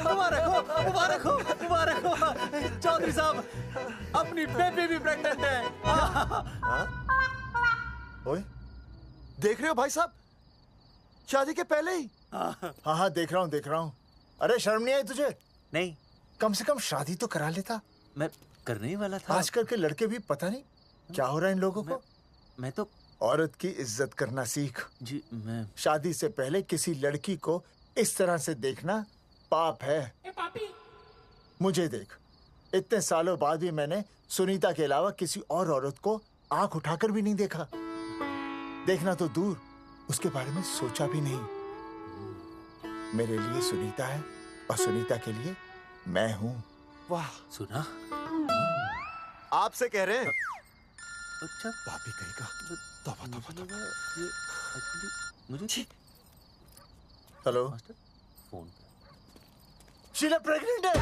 मुबारक हो, मुबारक हो, मुबारक हो। चौधरी साहब, अपनी बेबी भी प्रेग्नेंट है। ओए, देख रहे हो भाई साहब, शादी के पहले ही। हाँ हाँ देख रहा हूँ, देख रहा हूँ। अरे शर्म नहीं आई तुझे? नहीं। कम से कम शादी तो करा लेता। मैं करने ही वाला था। आजकल के लड़के भी पता नहीं क्या हो रहा है इन लोगों को। मैं तो औरत की इज्जत करना सीख। जी मैं शादी से पहले किसी लड़की को इस तरह से देखना पाप है। मुझे देख, इतने सालों बाद भी मैंने सुनीता के अलावा किसी और औरत को आंख उठाकर भी नहीं देखा। देखना तो दूर, उसके बारे में सोचा भी नहीं। मेरे लिए सुनीता है और सुनीता के लिए मैं हूँ। वाह, सुना? आपसे कह रहे हैं। अच्छा, भाभी कहेगा। तौबा तौबा तौबा। मुझे हेलो, फोन। शीला प्रेग्नेंट है।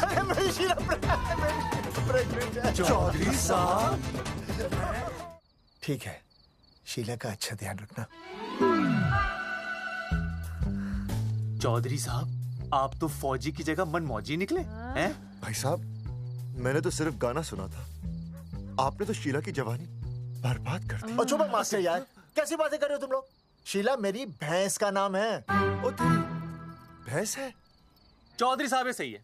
अरे मेरी शीला प्रेग्नेंट है। चौधरी साहब, ठीक है, शीला का अच्छा ध्यान रखना। चौधरी साहब, आप तो फौजी की जगह मनमौजी निकले हैं? भाई साहब, मैंने तो सिर्फ गाना सुना था, आपने तो शीला की जवानी बर्बाद कर दी। और चुप मास्टर यार, कैसी बातें कर रहे हो तुम लोग? शीला मेरी भैंस का नाम है। ओ तेरी भैंस है? चौधरी साहब ये सही है।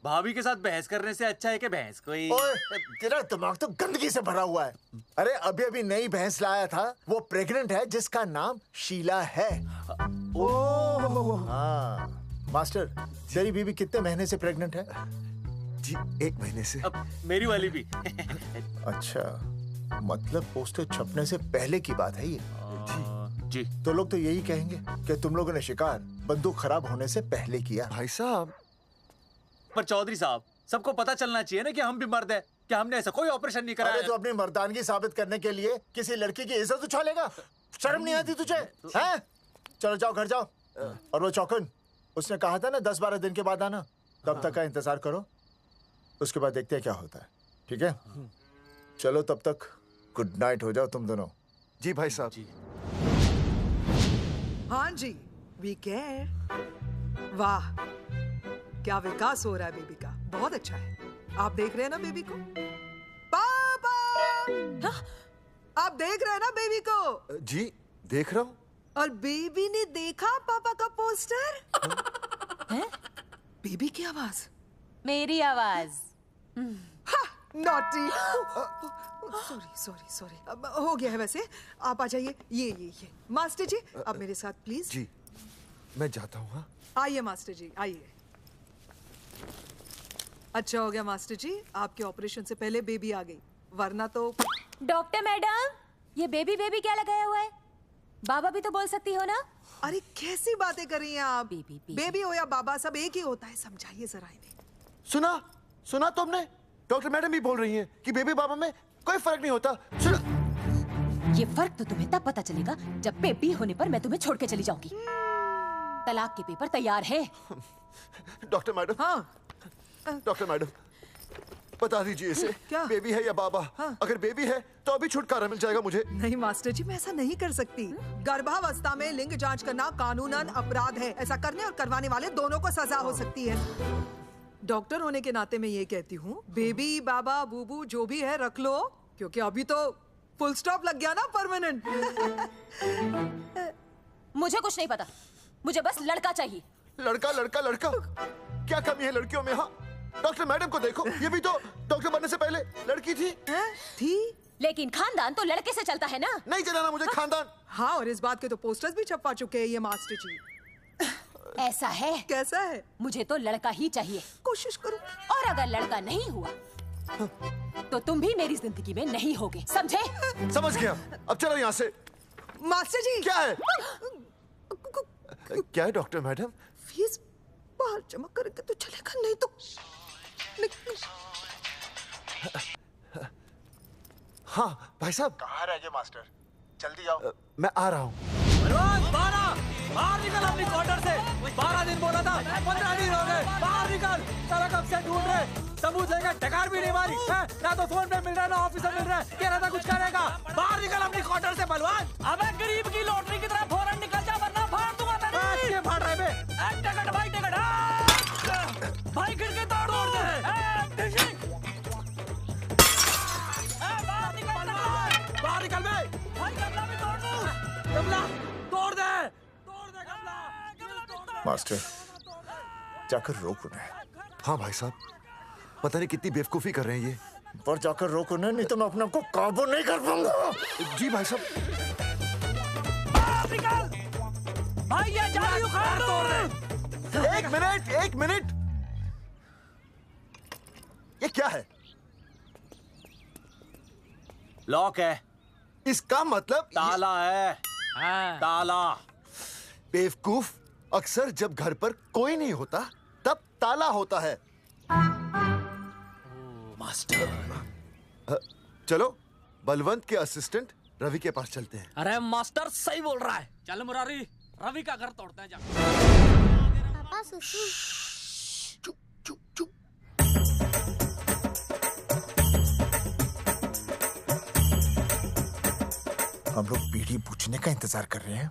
भाभी के साथ बहस करने से अच्छा है कि भैंस कोई। ओए, तेरा दिमाग तो गंदगी से भरा हुआ है। अरे अभी अभी नई भैंस लाया था, वो प्रेग्नेंट है, जिसका नाम शीला है। ओह हाँ मास्टर, तेरी बीवी कितने महीने से प्रेग्नेंट है? जी 1 महीने से। अब मेरी वाली भी। अच्छा, मतलब पोस्टर छपने से पहले की बात है ये। जी। तो लोग तो यही कहेंगे कि तुम लोगों ने शिकार बंदूक खराब होने से पहले किया। भाई साहब, पर चौधरी साहब, सबको पता चलना चाहिए ना कि हम भी मर्द हैं, कि हमने ऐसा कोई ऑपरेशन नहीं कराया। अरे तो अपनी मर्दानगी साबित करने के लिए किसी लड़की की इज्जत उछालेगा? शर्म नहीं आती तुझे? हैं? चलो जाओ, घर जाओ। और वो चौकन, उसने कहा था ना 10-12 दिन के बाद आना, तब तक का इंतजार करो, उसके बाद देखते हैं क्या होता है। ठीक है? चलो तब तक गुड नाइट हो जाओ तुम दोनों। जी भाई साहब। हाँ जी, वी केयर। वाह, क्या विकास हो रहा है बेबी का, बहुत अच्छा है। आप देख रहे हैं ना बेबी को? पापा, आप देख रहे हैं ना बेबी को? जी देख रहा हूँ। और बेबी ने देखा पापा का पोस्टर? बेबी की आवाज, मेरी आवाज। नॉटी। सॉरी अब हो गया है वैसे। आप आ जाइए। ये मास्टर जी, आप मेरे साथ प्लीज। जी मैं जाता हूँ। हाँ आइए मास्टर जी, आइए। अच्छा हो गया मास्टर जी, आपके ऑपरेशन से पहले बेबी आ गई, वरना तो। डॉक्टर मैडम, ये बेबी बेबी क्या लगाया हुआ है? बाबा भी तो बोल सकती हो ना? अरे कैसी बातें कर रही हैं आप? बेबी हो या बाबा, सब एक ही होता है, समझाइए जरा इन्हें। सुना तुमने? डॉक्टर मैडम भी बोल रही हैं कि बेबी बाबा में कोई फर्क नहीं होता। सुना? ये फर्क तो तुम्हें तब पता चलेगा जब बेबी होने पर मैं तुम्हें छोड़ के चली जाऊंगी। तलाक के पेपर तैयार है। Doctor madam. हाँ डॉक्टर मैडम, बता दीजिए इसे, क्या बेबी है या बाबा? अगर बेबी है तो अभी छुटकारा मिल जाएगा मुझे। नहीं मास्टर जी, मैं ऐसा नहीं कर सकती। गर्भावस्था में लिंग जांच करना कानूनन अपराध है। ऐसा करने और करवाने वाले दोनों को सजा हो सकती है। डॉक्टर होने के नाते मैं ये कहती हूँ, बेबी बाबा बूबू जो भी है रख लो, क्योंकि अभी तो फुल स्टॉप लग गया ना परमानेंट। मुझे कुछ नहीं पता, मुझे बस लड़का चाहिए। लड़का लड़का लड़का, क्या कमी है लड़कियों में? हाँ डॉक्टर मैडम को देखो, ये भी तो डॉक्टर बनने से पहले लड़की थी। थी, लेकिन खानदान तो लड़के से चलता है ना। नहीं चलाना मुझे खानदान। हाँ, और इस बात के तो पोस्टर्स भी छपवा चुके हैं ये मास्टर जी। ऐसा है? कैसा है? मुझे तो लड़का ही चाहिए। कोशिश करो। और अगर लड़का नहीं हुआ तो तुम भी मेरी जिंदगी में नहीं होगे, समझे? समझ गया, अब चलो यहाँ से। मास्टर जी। क्या है? क्या है डॉक्टर मैडम? फीस बाहर जमा करेंगे तो चलेगा, नहीं तो हाँ भाई साहब। कहाँ रह गए मास्टर? जल्दी आओ। मैं आ रहा हूँ। बाहर निकल अपनी क्वार्टर से। 12 दिन बोला था, 15 दिन हो गए। बाहर निकल, सारा कब से ढूंढ रहे, सबूत लेकर डकार भी नहीं मारी है, ना तो फोन पे मिल रहा है ना ऑफिस में मिल रहा है। कह रहा था कुछ करेगा। बाहर निकल अपनी क्वार्टर से बलवान। अबे गरीब की लॉटरी की तरह फौरन निकल जा, वरना फाड़ दूंगा तेरी। ये फाड़ रहे बे। टिकट भाई, टिकट भाई, खिड़की तोड़ दे। बाहर निकल बे। भाई गमला भी तोड़ दूं। गमला तोड़ दे। मास्टर, जाकर रोक उन्हें। हाँ भाई साहब, पता नहीं कितनी बेवकूफी कर रहे हैं ये। पर जाकर रोक उन्हें, नहीं तो मैं अपने आप को काबू नहीं कर पाऊंगा। जी भाई साहब। निकल भाई, ये जाली उखाड़ दो। एक मिनट। ये क्या है? लॉक है। इसका मतलब ताला है। ताला। बेवकूफ, अक्सर जब घर पर कोई नहीं होता तब ताला होता है। मास्टर, चलो बलवंत के असिस्टेंट रवि के पास चलते हैं। अरे मास्टर सही बोल रहा है। चल मुरारी, रवि का घर तोड़ते हैं। जा पापा सुसु। हम लोग पीढ़ी पूछने का इंतजार कर रहे हैं।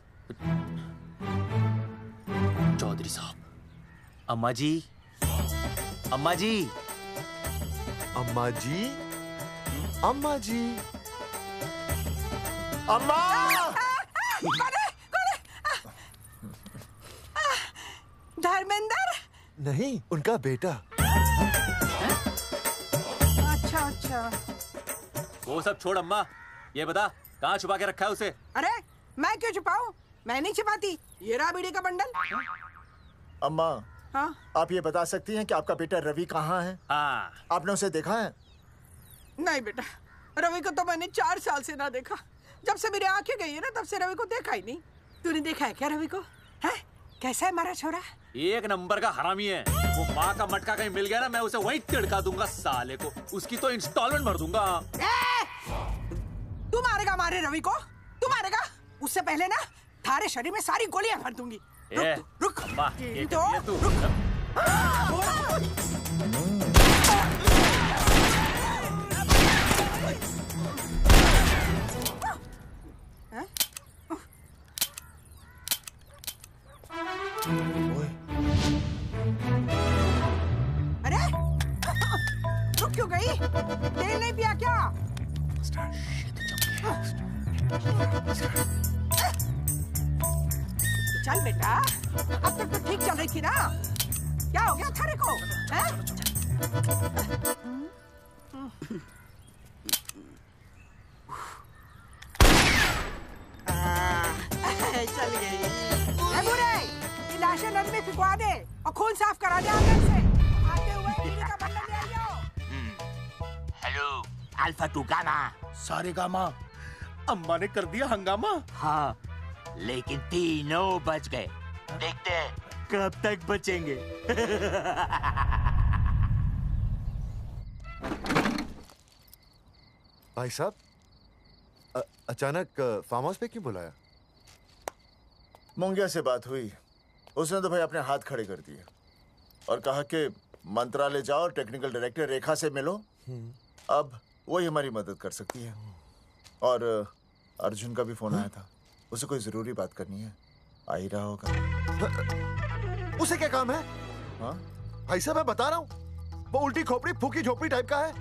चौधरी साहब। अम्मा जी, अम्मा जी, अम्मा जी, अम्मा जी, अम्मा। धर्मेंद्र? नहीं, उनका बेटा। अच्छा। वो सब छोड़ अम्मा, ये बता कहाँ छुपा के रखा है उसे? अरे मैं क्यों छुपाऊं? मैं नहीं छुपाती। ये रहा बीड़ी का बंडल। अम्मा, हाँ? आप ये बता सकती हैं कि आपका बेटा रवि कहाँ है? हाँ। आपने उसे देखा है? नहीं बेटा, रवि को तो मैंने 4 साल से ना देखा। जब से मेरी आंखें गई है ना तब से रवि को देखा ही नहीं। तूने देखा है क्या रवि को? है कैसा है हमारा छोरा? एक नंबर का हरामी है। वो माँ का मटका कहीं मिल गया ना, मैं उसे वहीं तिड़का दूंगा साले को। उसकी तो इंस्टॉलमेंट भर दूंगा। तू मारेगा मारे रवि को? तू मारेगा? उससे पहले ना थारे शरीर में सारी गोलियां भर दूंगी। रुक अरे रुक क्यों गई? तेल नहीं पिया क्या? चल बेटा, अब तक तो ठीक चल रही थी ना। क्या हो गया थारे को? चल गई। ये लाशें नदी में फिकवा दे और खून साफ करा दे आंगन से। आते हुए टीवी का बंडल ले आओ। Hello alpha two gamma. सारे गामा। अम्मा ने कर दिया हंगामा। हाँ लेकिन तीनों बच गए। देखते हैं कब तक बचेंगे। भाई साहब, अचानक फार्म हाउस पे क्यों बुलाया? मुंगिया से बात हुई, उसने तो भाई अपने हाथ खड़े कर दिए और कहा कि मंत्रालय जाओ और टेक्निकल डायरेक्टर रेखा से मिलो। अब वही हमारी मदद कर सकती है। और अर्जुन का भी फोन आया था, उसे कोई जरूरी बात करनी है, आ ही रहा होगा। उसे क्या काम है? हाँ भाई साहब मैं बता रहा हूँ, वो उल्टी खोपड़ी फूकी झोपड़ी टाइप का है,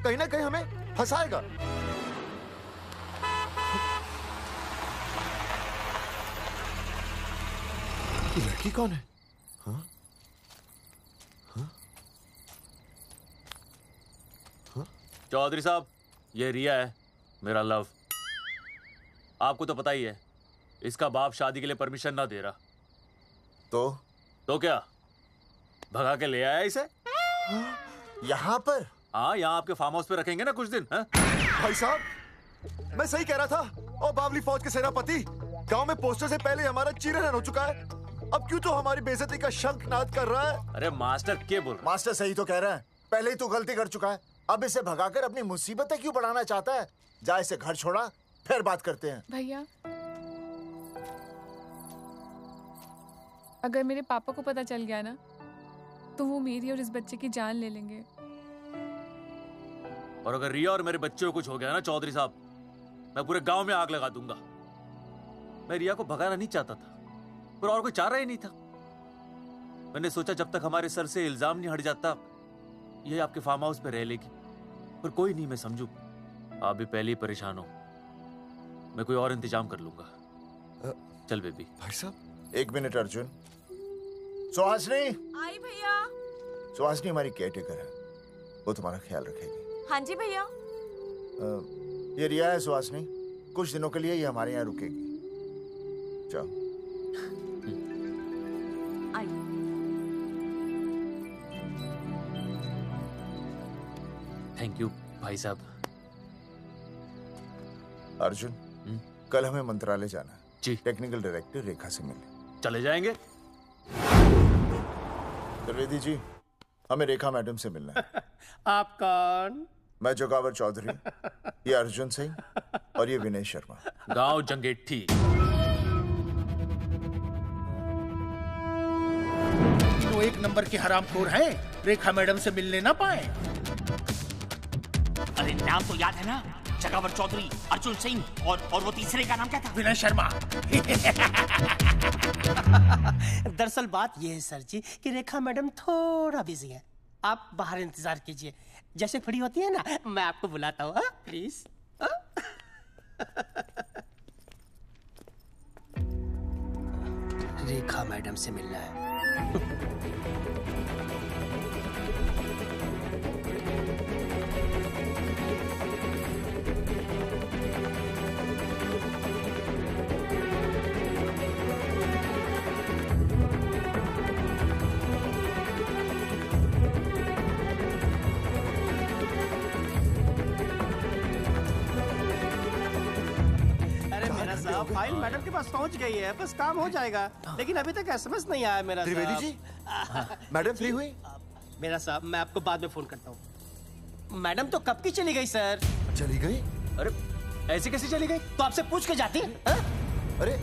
कहीं ना कहीं हमें फंसाएगा। लड़की कौन है? हाँ? हाँ? हाँ? चौधरी साहब, ये रिया है, मेरा लव। आपको तो पता ही है, इसका बाप शादी के लिए परमिशन ना दे रहा। तो क्या भगा के ले आया इसे? यहाँ पर? हाँ, यहाँ आपके फार्म हाउस पे रखेंगे ना कुछ दिन। हाँ? भाई साहब मैं सही कह रहा था। और बावली फौज के सेनापति, गांव में पोस्टर से पहले हमारा चीरहरण हो चुका है। अब क्यों तो हमारी बेइज्जती का शंखनाद कर रहा है? अरे मास्टर क्या बोल रहा है? मास्टर सही तो कह रहा है, पहले ही तो गलती कर चुका है, अब इसे भगाकर अपनी मुसीबतें क्यों बढ़ाना चाहता है? जा इसे घर छोड़ा, फिर बात करते हैं। भैया, अगर मेरे पापा को पता चल गया ना तो वो मेरी और इस बच्चे की जान ले लेंगे। और अगर रिया और मेरे बच्चे को कुछ हो गया ना चौधरी साहब, मैं पूरे गांव में आग लगा दूंगा। मैं रिया को भगाना नहीं चाहता था, पर और कोई चारा ही नहीं था। मैंने सोचा जब तक हमारे सर से इल्जाम नहीं हट जाता, ये आपके फार्म हाउस पे रह लेगी। पर कोई नहीं, मैं समझू आप भी पहले ही परेशान हो, मैं कोई और इंतजाम कर लूंगा। चल बेबी। भाई साहब 1 मिनट अर्जुन। सुहासनी। आई भैया। सुहासनी हमारी केयरटेकर है, वो तुम्हारा ख्याल रखेगी। हाँ जी भैया। ये रिया है सुहासनी, कुछ दिनों के लिए ये हमारे यहाँ रुकेगी। जाओ। थैंक यू भाई साहब। अर्जुन, कल हमें मंत्रालय जाना है जी। टेक्निकल डायरेक्टर रेखा से मिलने चले जाएंगे। त्रिवेदी जी, हमें रेखा मैडम से मिलना है। आप कौन? मैं जोगावर चौधरी, ये अर्जुन सिंह और ये विनय शर्मा। गांव जंगेठी। वो 1 नंबर के हरामखोर हैं, रेखा मैडम से मिलने ना पाए। अरे नाम तो याद है ना, जगावर चौधरी, अर्जुन सिंह और वो तीसरे का नाम क्या था? विनय शर्मा। दरअसल बात यह है सर जी कि रेखा मैडम थोड़ा बिजी है, आप बाहर इंतजार कीजिए, जैसे फ्री होती है ना मैं आपको बुलाता हूँ। प्लीज। रेखा मैडम से मिलना है। फाइल मैडम के पास पहुंच गई है, बस काम हो जाएगा। लेकिन अभी तक एसएमएस नहीं आया मेरा। त्रिवेदी जी, मैडम फ्री हुई? मेरा साहब, मैं आपको बाद में फोन करता हूँ। मैडम तो कब की चली गई सर। चली गई? अरे ऐसे कैसे चली गई? तो आपसे पूछ के जाती है? अरे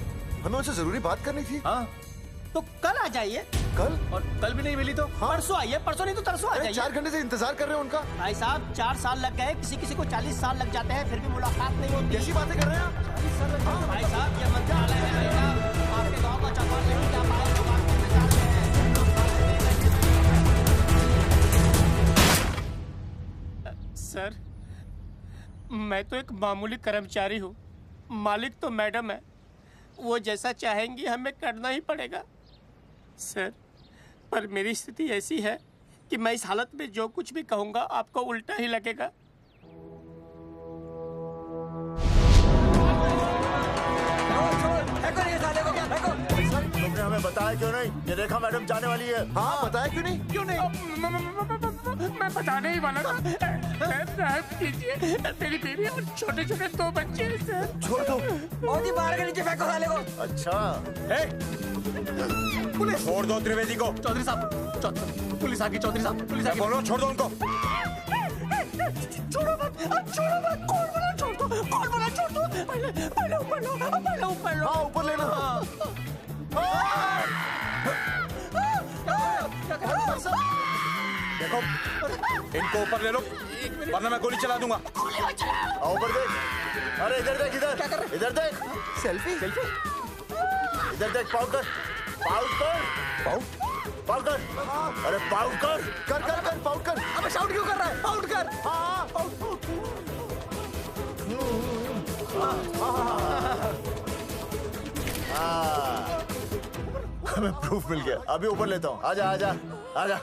हमें उनसे जरूरी बात करनी थी। हाँ तो कल आ जाइए। कल? और कल भी नहीं मिली तो परसों आइए, परसों नहीं तो तरसों आ जाइए। 4 घंटे से इंतजार कर रहे हैं उनका। भाई साहब 4 साल लग गए, किसी किसी को 40 साल लग जाते हैं, फिर भी मुलाकात नहीं होती। कैसी बातें कर रहे हैं आप? 40 साल लग जाते हैं। भाई साहब ये मंत्रालय है भाई साहब, आपके गाँव का चौपाल नहीं जा पाए तो बात करना चाहते हैं। सर मैं तो एक मामूली कर्मचारी हूँ, मालिक तो मैडम है, वो जैसा चाहेंगी हमें करना ही पड़ेगा। सर पर मेरी स्थिति ऐसी है कि मैं इस हालत में जो कुछ भी कहूँगा आपको उल्टा ही लगेगा। तुमने हमें बताया क्यों नहीं? ये रेखा मैडम जाने वाली है। हाँ बताया क्यों नहीं? क्यों नहीं? मैं बताने ही वाला था। माफ कीजिए, मेरी बीवी और छोटे छोटे 2 बच्चे हैं सर। छोड़ दो। और जी बाहर के नीचे फेंको साले को। अच्छा पुलिस छोड़ दो त्रिवेदी को। चौधरी साहब, पुलिस आ गई। चौधरी साहब पुलिस आ गई। बोलो छोड़ दो उनको। छोड़ो मत, छोड़ो मत। कौन बोला छोड़ दो? कौन बोला छोड़ दो? पहले ऊपर लो, पहले ऊपर लो। हाँ ऊपर लेना। देखो इनको ऊपर ले लो वरना मैं गोली चला दूंगा। आओ ऊपर देख। अरे इधर देख, इधर देख। सेल्फी? इधर देख, पाउट कर। पाउट कर। अरे पाउट कर। कर पाउट कर। अबे शाउट क्यों कर रहा है? पाउट कर। हाँ हमें प्रूफ मिल गया। अभी ऊपर लेता हूँ। आजा आजा आजा।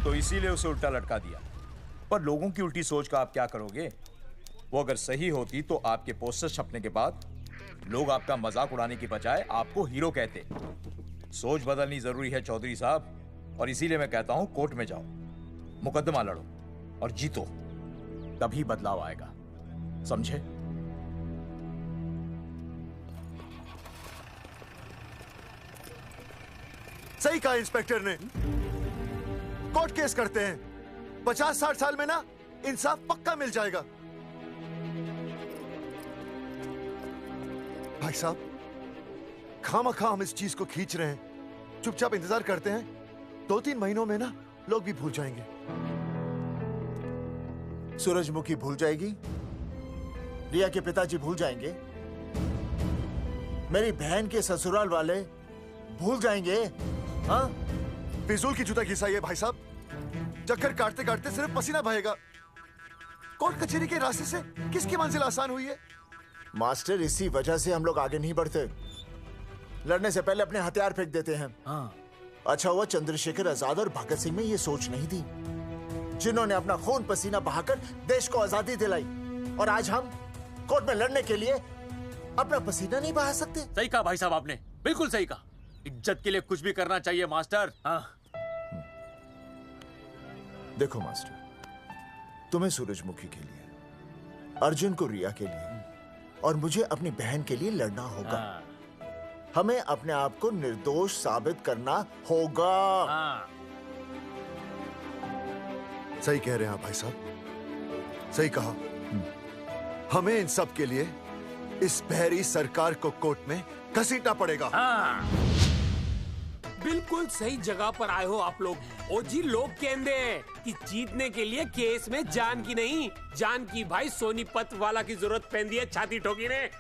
तो इसीलिए उसे उल्टा लटका दिया। पर लोगों की उल्टी सोच का आप क्या करोगे? वो अगर सही होती तो आपके पोस्टर छपने के बाद लोग आपका मजाक उड़ाने की बजाय आपको हीरो कहते। सोच बदलनी जरूरी है चौधरी साहब, और इसीलिए मैं कहता हूं कोर्ट में जाओ, मुकदमा लड़ो और जीतो, तभी बदलाव आएगा। समझे? सही कहा इंस्पेक्टर ने। कोर्ट केस करते हैं, 50-60 साल में ना इंसाफ पक्का मिल जाएगा। भाई साहब खामखा हम इस चीज को खींच रहे हैं, चुपचाप इंतजार करते हैं, 2-3 महीनों में ना लोग भी भूल जाएंगे। सूरजमुखी भूल जाएगी, रिया के पिताजी भूल जाएंगे, मेरी बहन के ससुराल वाले भूल जाएंगे। हाँ फिजूल की जुता घिसाई है भाई साहब, चक्कर काटते काटते सिर्फ पसीना बहेगा। कोर्ट कचहरी के रास्ते से किसकी मंजिल आसान हुई है? मास्टर इसी वजह से हम लोग आगे नहीं बढ़ते, लड़ने से पहले अपने हथियार फेंक देते हैं। हाँ। अच्छा हुआ चंद्रशेखर आजाद और भगत सिंह में ये सोच नहीं थी, जिन्होंने अपना खून पसीना बहाकर देश को आजादी दिलाई, और आज हम कोर्ट में लड़ने के लिए अपना पसीना नहीं बहा सकते। सही कहा भाई साहब आपने, बिल्कुल सही कहा। इज्जत के लिए कुछ भी करना चाहिए मास्टर। हाँ। देखो मास्टर, तुम्हें सूरजमुखी के लिए, अर्जुन को रिया के लिए, और मुझे अपनी बहन के लिए लड़ना होगा। हमें अपने आप को निर्दोष साबित करना होगा। सही कह रहे हैं आप भाई साहब, सही कहा। हमें इन सब के लिए इस बहरी सरकार को कोर्ट में घसीटना पड़ेगा। बिल्कुल सही जगह पर आए हो आप लोग। ओ जी लोग कहते हैं कि जीतने के लिए केस में जान की नहीं, जान की भाई सोनीपत वाला की जरूरत पैंदी है छाती ठोकी ने।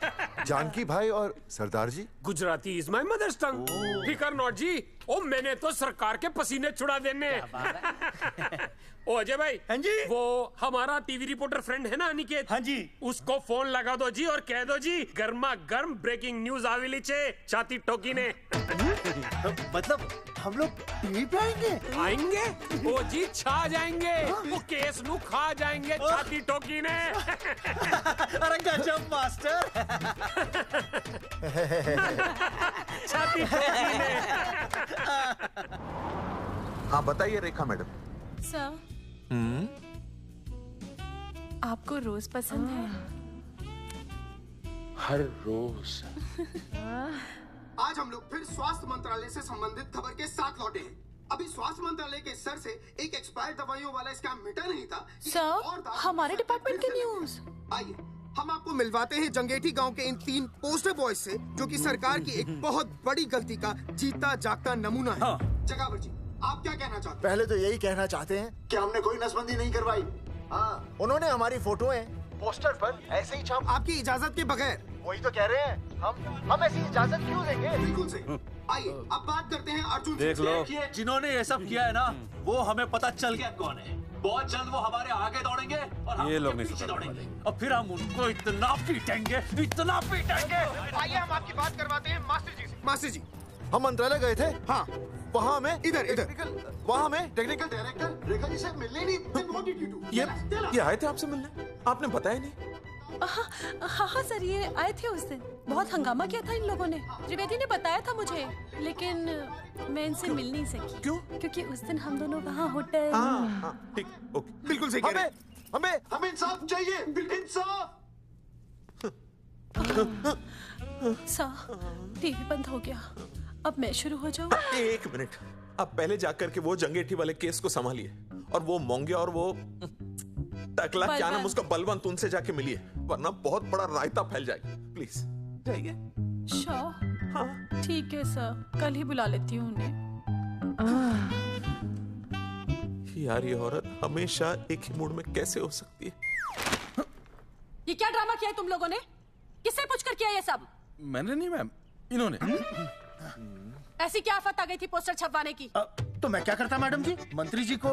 जानकी भाई और सरदार जी? गुजराती इज माय मदर्स टंग। फिकर नॉट जी, ओ मैंने तो सरकार के पसीने छुड़ा देने। ओ अजय भाई, हाँ जी, वो हमारा टीवी रिपोर्टर फ्रेंड है ना अनिकेत, हाँ जी, उसको फोन लगा दो जी और कह दो जी गर्मा गर्म ब्रेकिंग न्यूज आवेली छे छाती ठोकी ने। मतलब हम लोग टीवी पे आएंगे? ओ जी छा जाएंगे, वो केस नु खा जाएंगे छाती ठोकी ने। अरे गजब मास्टर। छाती ठोकी ने। हाँ बताइए रेखा मैडम। सर, आपको रोज पसंद है? हर रोज। आज हम लोग फिर स्वास्थ्य मंत्रालय से संबंधित खबर के साथ लौटे हैं। अभी स्वास्थ्य मंत्रालय के सर से एक एक्सपायर्ड दवाइयों वाला स्कैम मिटा नहीं था। सर, हमारे डिपार्टमेंट की न्यूज। आइए हम आपको मिलवाते हैं जंगेठी गांव के इन 3 पोस्टर बॉयज से, जो कि सरकार की एक बहुत बड़ी गलती का जीता जागता नमूना है। जगावर जी, आप क्या कहना चाहते हैं? पहले तो यही कहना चाहते हैं कि हमने कोई नसबंदी नहीं करवाई। हाँ, उन्होंने हमारी फोटोएं पोस्टर पर ऐसे ही छाप, आपकी इजाजत के बगैर। वही तो कह रहे हैं, हम ऐसी इजाजत क्यों देंगे? बिल्कुल सही। आइए अब बात करते हैं अर्जुन देख से। लो, जिन्होंने ये सब किया है ना, वो हमें पता चल गया कौन है। बहुत जल्द वो हमारे आगे दौड़ेंगे और हम ये लोग उनके नहीं पीछे सुधरने दौड़ेंगे और फिर हम उनको इतना पीटेंगे, इतना पीटेंगे। आइए हम आपकी बात करवाते हैं मास्टर जी से। मास्टर जी, हम मंत्रालय गए थे। हाँ, वहाँ हमें इधर वहाँ हमें टेक्निकल डायरेक्टर रेखा जी से मिलने नहीं। Then what did you do? ये आए थे आपसे मिलने, आपने बताया नहीं। हाँ सर, ये आए थे उस दिन। बहुत हंगामा किया था इन लोगों ने। त्रिवेदी ने बताया था मुझे, लेकिन मैं इनसे मिल नहीं सकी। क्यों? क्योंकि उस दिन हम दोनों वहाँ होटल। ठीक, ओके। बिल्कुल सही कह रहे हैं। हमें इंसाफ चाहिए, इंसाफ। सर, टीवी बंद हो गया। अब मैं शुरू हो जाऊँ? 1 मिनट, आप पहले जाकर के वो जंगेठी वाले केस को संभालिए और वो मोंगिया और वो टकला क्या नाम उसका बलवंत, उनसे जाके मिलिए, वरना बहुत बड़ा रायता फैल जाएगा। प्लीज जाइए। हाँ, ठीक है सर, कल ही बुला लेती हूँ उन्हें। यार ये औरत हमेशा एक ही मूड में कैसे हो सकती है? ये क्या ड्रामा किया है तुम लोगों ने? किससे पूछकर किया ये सब? मैंने नहीं मैम, इन्होंने। ऐसी क्या आफत आ गई थी पोस्टर छपवाने की? तो मैं क्या करता मैडम जी? मंत्री जी को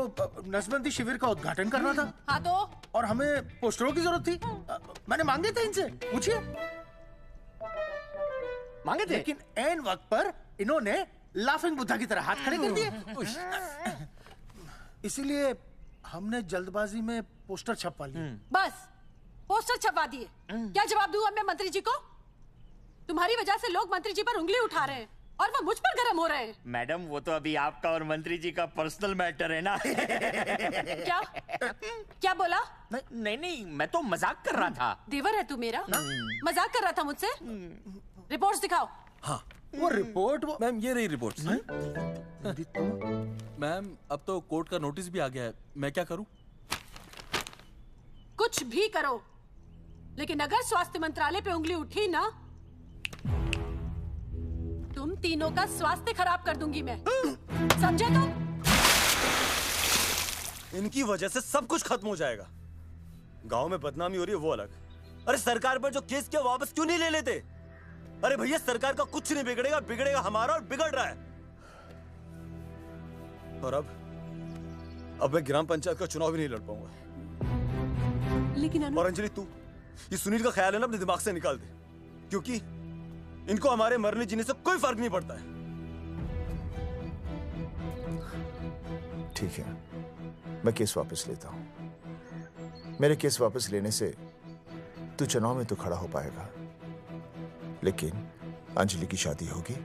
नसबंदी शिविर का उद्घाटन करना था। हाँ तो? और हमें पोस्टरों की जरूरत थी। मैंने मांगे थे इनसे, पूछिए। मांगे थे, लेकिन ऐन वक्त पर इन्होंने लाफिंग बुद्धा की तरह हाथ खड़े कर दिए। इसीलिए हमने जल्दबाजी में पोस्टर छपवा लिए। बस पोस्टर छपवा दिए। क्या जवाब दूं अब मैं मंत्री जी को? तुम्हारी वजह से लोग मंत्री जी पर उंगली उठा रहे हैं और वो मुझ पर गर्म हो रहे हैं। मैडम, वो तो अभी आपका और मंत्री जी का पर्सनल मैटर है ना। क्या क्या बोला? नहीं, मैं तो मजाक कर रहा था। देवर है तू मेरा? मजाक कर रहा था मुझसे? रिपोर्ट्स दिखाओ। हाँ, वो रिपोर्ट, वो मैम ये रही रिपोर्ट। मैम अब तो कोर्ट का नोटिस भी आ गया है, मैं क्या करूं? कुछ भी करो, लेकिन अगर स्वास्थ्य मंत्रालय पे उंगली उठी ना, तुम तीनों का स्वास्थ्य खराब कर दूंगी मैं। समझे तुम? इनकी वजह से सब कुछ खत्म हो जाएगा। गांव में बदनामी हो रही है वो अलग, अरे सरकार पर जो केस किया वापस क्यों नहीं ले लेते? अरे भैया सरकार का कुछ नहीं बिगड़ेगा, बिगड़ेगा हमारा और बिगड़ रहा है। और अब मैं ग्राम पंचायत का चुनाव भी नहीं लड़ पाऊंगा। लेकिन और अंजलि तू ये सुनील का ख्याल है ना अपने दिमाग से निकाल दे, क्योंकि इनको हमारे मरने जीने से कोई फर्क नहीं पड़ता है। ठीक है, मैं केस वापस लेता हूं। मेरे केस वापस लेने से तू चुनाव में तो खड़ा हो पाएगा, लेकिन अंजलि की शादी होगी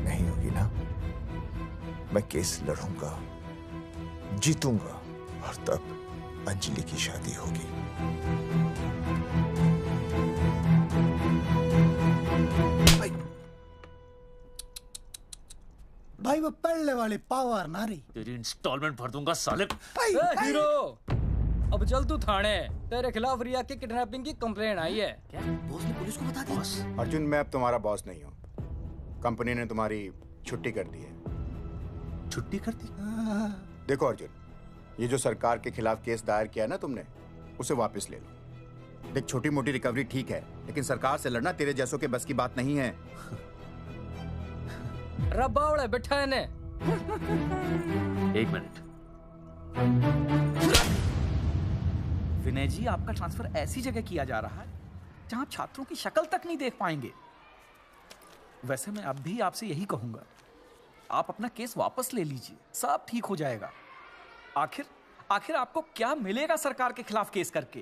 नहीं होगी ना? मैं केस लड़ूंगा, जीतूंगा और तब अंजलि की शादी होगी। भाई वो पढ़ने वाली पावर नारी। तेरी इंस्टॉलमेंट भर दूंगा साले। हीरो, अब चल तू थाने। तेरे खिलाफ रिया के किडनैपिंग की कंप्लेंट आई है। क्या बॉस ने पुलिस को बता दिया? अर्जुन, मैं अब तुम्हारा बॉस नहीं हूँ। कंपनी ने तुम्हारी छुट्टी कर दी है। छुट्टी कर दी? देखो अर्जुन, ये जो सरकार के खिलाफ केस दायर किया ना तुमने, उसे वापस ले लो। देख, छोटी मोटी रिकवरी ठीक है, लेकिन सरकार से लड़ना तेरे जैसों के बस की बात नहीं है। रबावड़े बैठा है ने। 1 मिनट। विनय जी, आपका ट्रांसफर ऐसी जगह किया जा रहा है जहां आप छात्रों की शक्ल तक नहीं देख पाएंगे। वैसे मैं अब भी आपसे यही कहूंगा, आप अपना केस वापस ले लीजिए, सब ठीक हो जाएगा। आखिर आपको क्या मिलेगा सरकार के खिलाफ केस करके?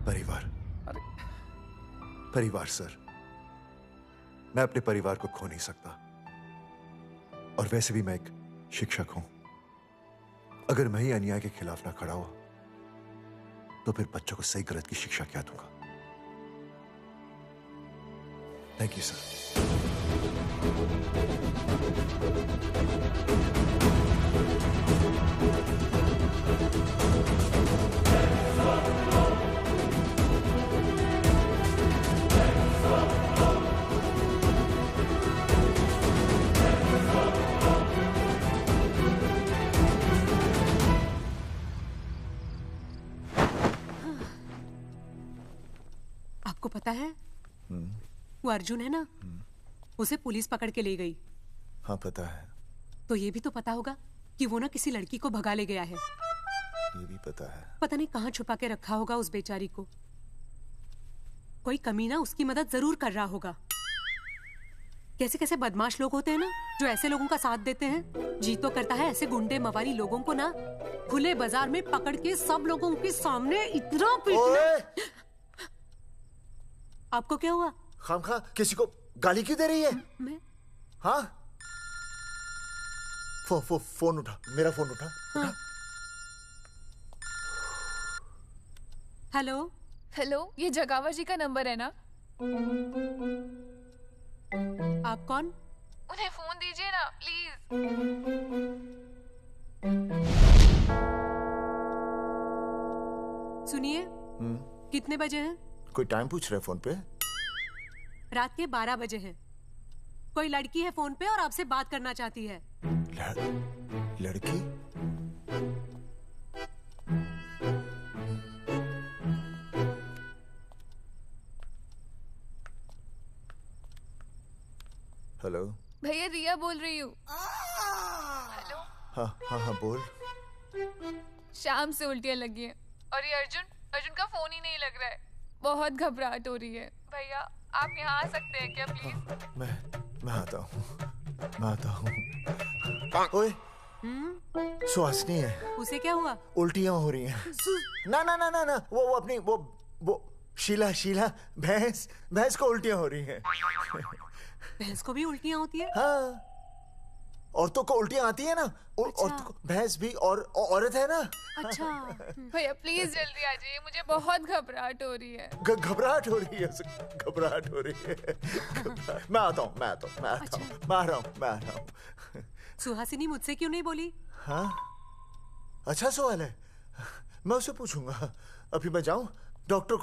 परिवार। परिवार सर, मैं अपने परिवार को खो नहीं सकता, और वैसे भी मैं एक शिक्षक हूं। अगर मैं ही अन्याय के खिलाफ ना खड़ा हुआ तो फिर बच्चों को सही गलत की शिक्षा क्या दूंगा? Thank you sir. आपको पता है वो अर्जुन है ना, उसे पुलिस पकड़ के ले गई। हाँ पता है। तो ये भी तो पता होगा कि वो ना किसी लड़की को भगा ले गया है। ये भी पता है। पता नहीं कहाँ छुपा के रखा होगा उस बेचारी को। कोई कमीना उसकी मदद जरूर कर रहा होगा। कैसे कैसे बदमाश लोग होते हैं ना जो ऐसे लोगों का साथ देते हैं। जी तो करता है ऐसे गुंडे मवाली लोगों को ना खुले बाजार में पकड़ के सब लोगों के सामने इतना पीटना। आपको क्या हुआ? खामखा किसी को गाली क्यों दे रही है? मैं? हाँ? फोन उठा, मेरा फोन उठा। हाँ। हेलो हेलो, ये जगावा जी का नंबर है ना? आप कौन? उन्हें फोन दीजिए ना प्लीज। सुनिए, कितने बजे हैं? कोई टाइम पूछ रहे फोन पे? रात के 12 बजे हैं। कोई लड़की है फोन पे और आपसे बात करना चाहती है। लड़की? हेलो भैया, रिया बोल रही हूँ। हेलो। हाँ हाँ हाँ बोल। शाम से उल्टियाँ लगी हैं और ये अर्जुन का फोन ही नहीं लग रहा है। बहुत घबराहट हो रही है। भैया आप यहाँ आ सकते हैं क्या प्लीज? मैं आता हूँ, मैं आता हूँ। ओए, सुहासिनी है। उसे क्या हुआ? उल्टियाँ हो रही हैं। ना ना ना ना ना, वो अपनी वो शीला भैंस को उल्टियाँ हो रही हैं। भैंस को भी उल्टियाँ होती है? हाँ, औरतों को उल्टियाँ आती है ना। औरतों को, भैंस भी और औरत है ना। अच्छा। भैया प्लीज जल्दी आ जाइए, मुझे बहुत घबराहट हो रही है। घबराहट हो रही है, घबराहट हो रही है। मैं आता हूँ, मैं आ रहा हूँ। सुहासिनी मुझसे क्यों नहीं बोली? हाँ, अच्छा सवाल है, मैं उसे पूछूंगा। अभी मैं जाऊँ? डॉक्टर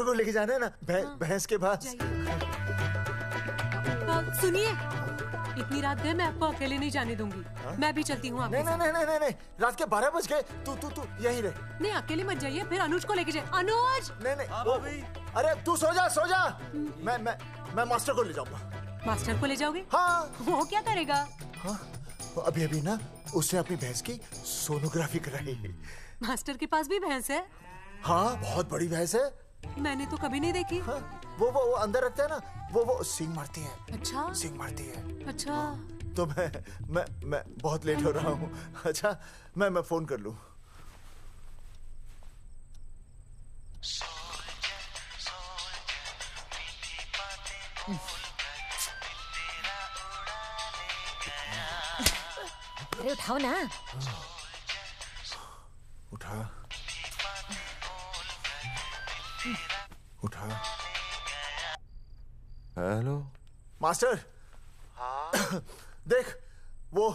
को लेके जाना है ना भैंस के पास। सुनिए, इतनी रात गए मैं आपको अकेले नहीं जाने दूंगी। मैं भी चलती हूँ आपके साथ। नहीं, रात के 12 बज गए। तू यहीं रह। नहीं, अकेले मत जाइए, फिर अनुज को लेके जाइए। अनुज! नहीं, अरे तू सो जा। मैं मास्टर को ले जाऊंगा। मास्टर को ले जाओगे? हाँ। वो क्या करेगा? हाँ, अभी ना उसने अपनी भैंस की सोनोग्राफी कराई। मास्टर के पास भी भैंस है? हाँ, बहुत बड़ी भैंस है। मैंने तो कभी नहीं देखी। हाँ, वो अंदर रखते हैं ना, वो सींग मारती है। अच्छा, सींग मारती है। अच्छा। तो मैं बहुत लेट हो रहा हूँ। अच्छा, मैं फोन कर लूँ। अरे उठाओ ना। उठा। Hello master. हाँ? देख, वो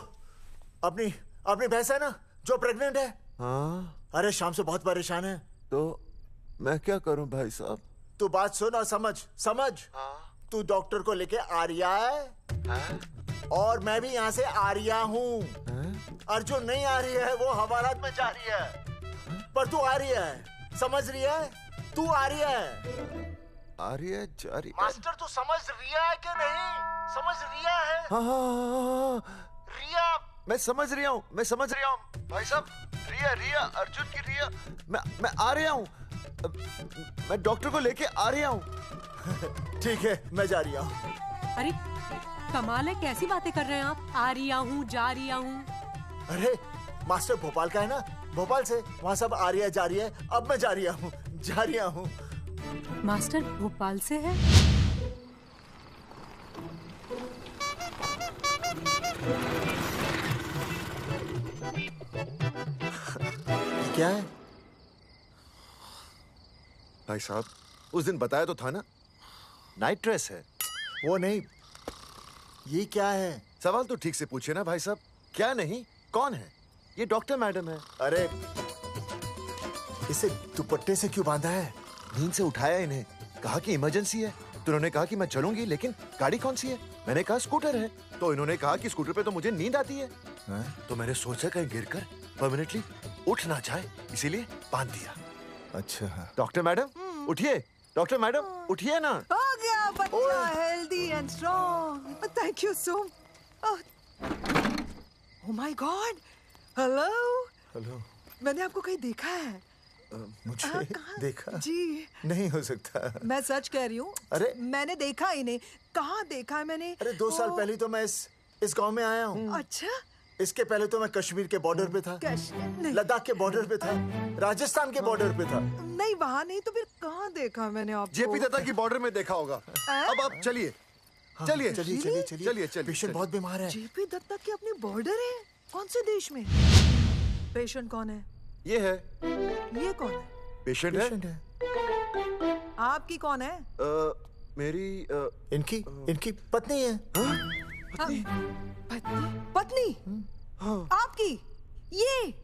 अपनी भैंस है ना जो प्रेग्नेंट है। हाँ? अरे शाम से बहुत परेशान है। तो मैं क्या करूं भाई साहब? तू बात सुन और समझ। हाँ? तू डॉक्टर को लेके आ रिया है? हाँ? और मैं भी यहाँ से आ रिया हूँ। अर्जुन नहीं आ रही है, वो हवालात में जा रही है। पर तू आ रही है, समझ रही है? तू आ रही है। आ रही है, जा रही है। मास्टर तू समझ रिया है कि नहीं? समझ रिया है? हाँ। रिया, मैं समझ रहा हूँ भाई साहब। रिया अर्जुन की रिया। मैं आ रहा हूँ, मैं डॉक्टर को लेके आ रहा हूँ। ठीक है, मैं जा रही हूँ। अरे कमाल है, कैसी बातें कर रहे हैं आप? आ रही हूँ, जा रही हूँ। अरे मास्टर भोपाल का है ना, भोपाल से वहाँ सब आ रही है, जा रही है। अब मैं जा रही हूँ। मास्टर भोपाल से है? क्या है भाई साहब? उस दिन बताया तो था ना, नाइट ड्रेस है। वो नहीं, ये क्या है? सवाल तो ठीक से पूछे ना भाई साहब। क्या नहीं, कौन है? ये डॉक्टर मैडम है। अरे इसे दुपट्टे से क्यों बांधा है? नींद से उठाया इन्हें, कहा कि इमरजेंसी है। तो उन्होंने कहा कि मैं चलूंगी, लेकिन गाड़ी कौन सी है? मैंने कहा स्कूटर है। तो इन्होंने कहा कि स्कूटर पे तो मुझे नींद आती है। तो मैंने सोचा कहीं गिरकर परमानेंटली उठ ना जाए, इसीलिए बांध दिया। अच्छा डॉक्टर मैडम उठिए, डॉक्टर मैडम उठिए ना। हो गया बच्चा healthy and strong. Thank you so oh my God. Hello hello, मैंने आपको कहीं देखा है? मुझे देखा? जी नहीं हो सकता। मैं सच कह रही हूँ। अरे मैंने देखा इन्हें। कहाँ देखा है मैंने? अरे 2 साल पहले तो मैं इस गांव में आया हूँ। अच्छा, इसके पहले तो मैं कश्मीर के बॉर्डर पे था, लद्दाख के बॉर्डर पे था, राजस्थान के बॉर्डर पे था। नहीं वहाँ नहीं तो फिर कहाँ देखा मैंने आपको? जेपी दत्ता की बॉर्डर में देखा होगा। अब आप चलिए चलिए चलिए चलिए चलिए चलिए चलिए। पेशेंट बहुत बीमार है। जेपी दत्ता की अपनी बॉर्डर है? कौन से देश में? पेशेंट कौन है? ये है। ये कौन है? पेशेंट है। आपकी कौन है? मेरी इनकी पत्नी है। पत्नी? पत्नी? आपकी? ये?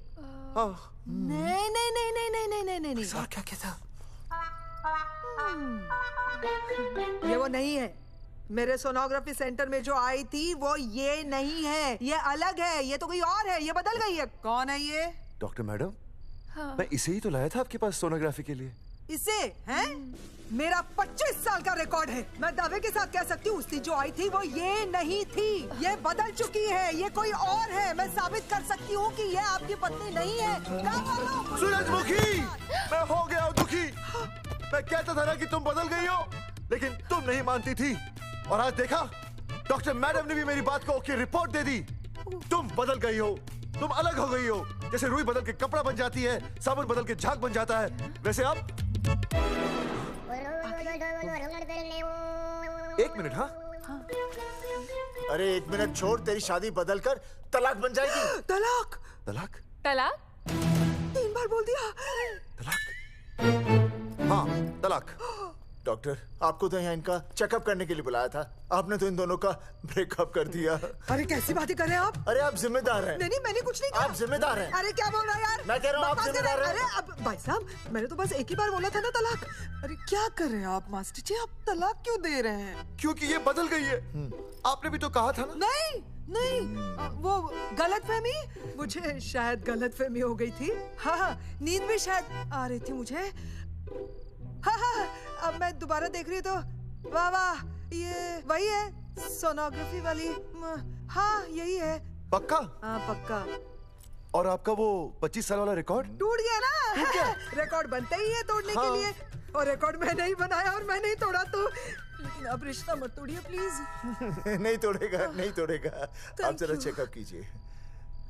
नहीं नहीं नहीं नहीं नहीं नहीं नहीं नहीं। सर क्या था? ये वो नहीं है। मेरे सोनोग्राफी सेंटर में जो आई थी वो ये नहीं है, ये अलग है, ये तो कोई और है, ये बदल गई है। कौन है ये? डॉक्टर मैडम, हाँ। मैं इसे ही तो लाया था आपके पास सोनोग्राफी के लिए। इसे हैं? मेरा 25 साल का रिकॉर्ड है। मैं दावे के साथ कह सकती हूँ उसकी जो आई थी वो ये नहीं थी, ये बदल चुकी है, ये कोई और है। मैं साबित कर सकती हूँ कि ये आपकी पत्नी नहीं है। सूरजमुखी, मैं हो गया हूँ दुखी। मैं कहता था ना कि तुम बदल गई हो, लेकिन तुम नहीं मानती थी। और आज देखा, डॉक्टर मैडम ने भी मेरी बात को ओके रिपोर्ट दे दी। तुम बदल गई हो, तुम अलग हो गई हो। जैसे रुई बदल के कपड़ा बन जाती है, साबुन बदल के झाग बन जाता है, वैसे अब। एक मिनट। हाँ अरे 1 मिनट छोड़, तेरी शादी बदल कर तलाक बन जाएगी। तलाक? तलाक? तलाक? 3 बार बोल दिया। हाँ तलाक। डॉक्टर, आपको तो यहाँ इनका चेकअप करने के लिए बुलाया था, आपने तो इन दोनों का ब्रेकअप कर दिया। अरे कैसी बातें कर रहे हैं आप? अरे आप जिम्मेदार हैं। नहीं मैंने कुछ नहीं कहा। आप जिम्मेदार हैं। अरे क्या बोल रहा है यार? मैं कह रहा हूँ आप जिम्मेदार हैं। अरे अब भाई साहब, मैंने तो बस एक ही बार बोला था ना तलाक। अरे क्या कर रहे हैं आप मास्टर जी? आप तलाक क्यों दे रहे हैं? क्योंकि ये बदल गई है। आपने भी तो कहा था ना। नहीं, वो गलतफहमी, मुझे शायद गलतफहमी हो गई थी। हाँ, नींद भी शायद आ रही थी मुझे। हाँ, अब मैं दोबारा देख रही तो वाह वाह, ये वही है सोनोग्राफी वाली। हाँ यही है। पक्का? हाँ पक्का। और आपका वो 25 साल वाला रिकॉर्ड टूट गया ना? रिकॉर्ड बनते ही है तोड़ने के लिए, और रिकॉर्ड मैंने ही बनाया और मैंने ही तोड़ा। तो लेकिन अब रिश्ता मत तोड़िए प्लीज। नहीं तोड़ेगा, नहीं तोड़ेगा। आप जरा चेकअप कीजिए।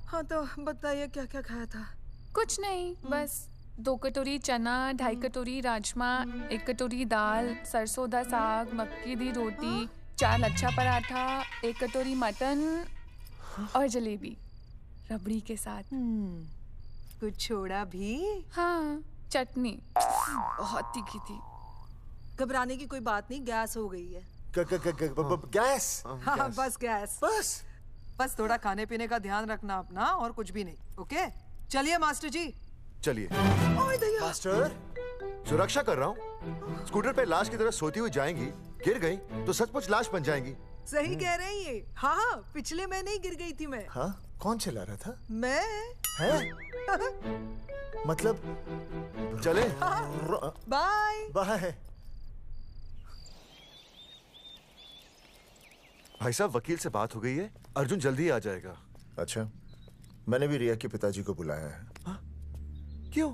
हाँ तो बताइए क्या क्या खाया था? कुछ नहीं, बस 2 कटोरी चना, 2.5 कटोरी राजमा, 1 कटोरी दाल, सरसों दा साग, मक्की दी रोटी, 4 लच्छा पराठा, 1 कटोरी मटन और जलेबी रबड़ी के साथ। कुछ छोड़ा भी? हाँ, चटनी बहुत तीखी थी। घबराने की कोई बात नहीं, गैस हो गई है। गैस? हाँ बस गैस। बस थोड़ा खाने पीने का ध्यान रखना अपना, और कुछ भी नहीं। ओके चलिए मास्टर जी। चलिए। मास्टर, सुरक्षा कर रहा हूँ। स्कूटर पे लाश की तरह सोती हुई जाएंगी, गिर गई तो सचमुच लाश बन जाएंगी। सही कह रही है। हाँ पिछले महीने ही गिर गई थी मैं। हाँ कौन चला रहा था? मैं। है? मतलब चले? Bye bye. भाई साहब, वकील से बात हो गई है, अर्जुन जल्दी आ जाएगा। अच्छा, मैंने भी रिया के पिताजी को बुलाया है। क्यों?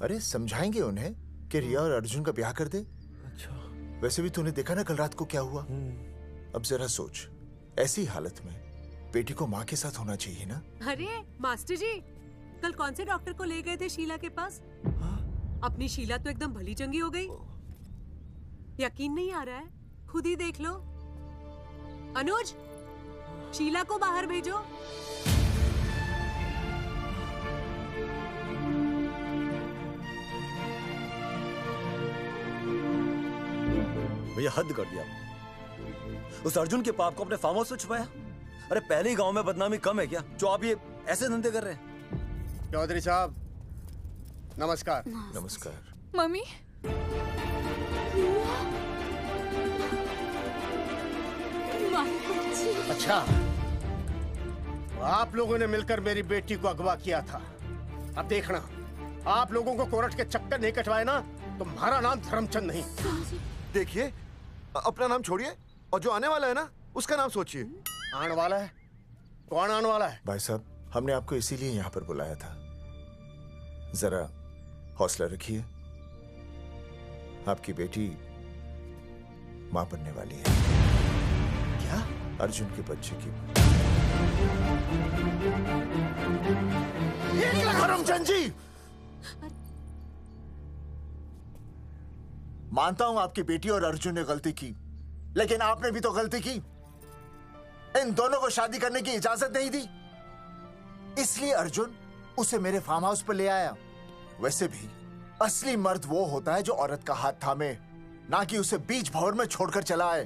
अरे समझाएंगे उन्हें कि रिया और अर्जुन का ब्याह कर दे। अच्छा। वैसे भी तूने देखा ना कल रात को क्या हुआ। अब जरा सोच, ऐसी हालत में बेटी को माँ के साथ होना चाहिए ना। अरे मास्टर जी, कल कौन से डॉक्टर को ले गए थे शीला के पास? अपनी शीला तो एकदम भली चंगी हो गई। यकीन नहीं आ रहा है? खुद ही देख लो। अनुज, शीला को बाहर भेजो। भैया हद कर दिया। उस अर्जुन के पाप को अपने फार्म हाउस में छुपाया। अरे पहले ही गांव में बदनामी कम है क्या, जो आप ये ऐसे धंधे कर रहे हैं? चौधरी साहब नमस्कार। नमस्कार। मम्मी अच्छा, आप लोगों ने मिलकर मेरी बेटी को अगवा किया था। अब देखना, आप लोगों को कोर्ट के चक्कर नहीं कटवाए ना, तो हमारा नाम धर्मचंद नहीं। देखिए, अपना नाम छोड़िए और जो आने वाला है ना उसका नाम सोचिए। आने वाला है? कौन आने वाला है? भाई साहब, हमने आपको इसीलिए यहाँ पर बुलाया था। जरा हौसला रखिए, आपकी बेटी मां बनने वाली है। क्या? अर्जुन के बच्चे की। धर्मचंद जी, मानता हूं आपकी बेटी और अर्जुन ने गलती की, लेकिन आपने भी तो गलती की। इन दोनों को शादी करने की इजाजत नहीं दी, इसलिए अर्जुन उसे मेरे फार्म हाउस पर ले आया। वैसे भी असली मर्द वो होता है जो औरत का हाथ थामे, ना कि उसे बीच भंवर में छोड़कर चला आए।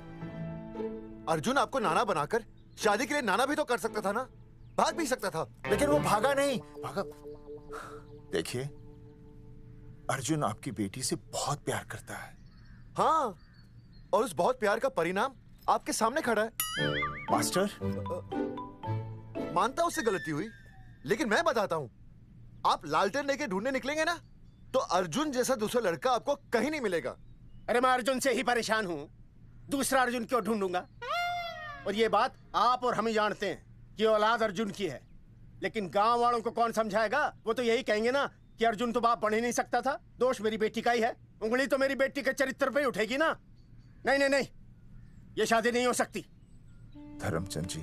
अर्जुन आपको नाना बनाकर शादी के लिए नाना भी तो कर सकता था ना, भाग भी सकता था। लेकिन वो भागा नहीं। भागा। देखिए, अर्जुन आपकी बेटी से बहुत प्यार करता है। हाँ, और उस बहुत प्यार का परिणाम आपके सामने खड़ा है। मास्टर, मानता उससे गलती हुई, लेकिन मैं बताता हूं, आप लालटेन लेके ढूंढने निकलेंगे ना, तो अर्जुन जैसा दूसरा लड़का आपको कहीं नहीं मिलेगा। अरे मैं अर्जुन से ही परेशान हूँ, दूसरा अर्जुन क्यों ढूंढूंगा? और ये बात आप और हम ही जानते हैं कि औलाद अर्जुन की है, लेकिन गांव वालों को कौन समझाएगा? वो तो यही कहेंगे ना कि अर्जुन तो बाप बन ही नहीं सकता था, दोष मेरी बेटी का ही है। उंगली तो मेरी बेटी के चरित्र पे ही उठेगी ना। नहीं नहीं नहीं, ये शादी नहीं हो सकती। धर्मचंद जी,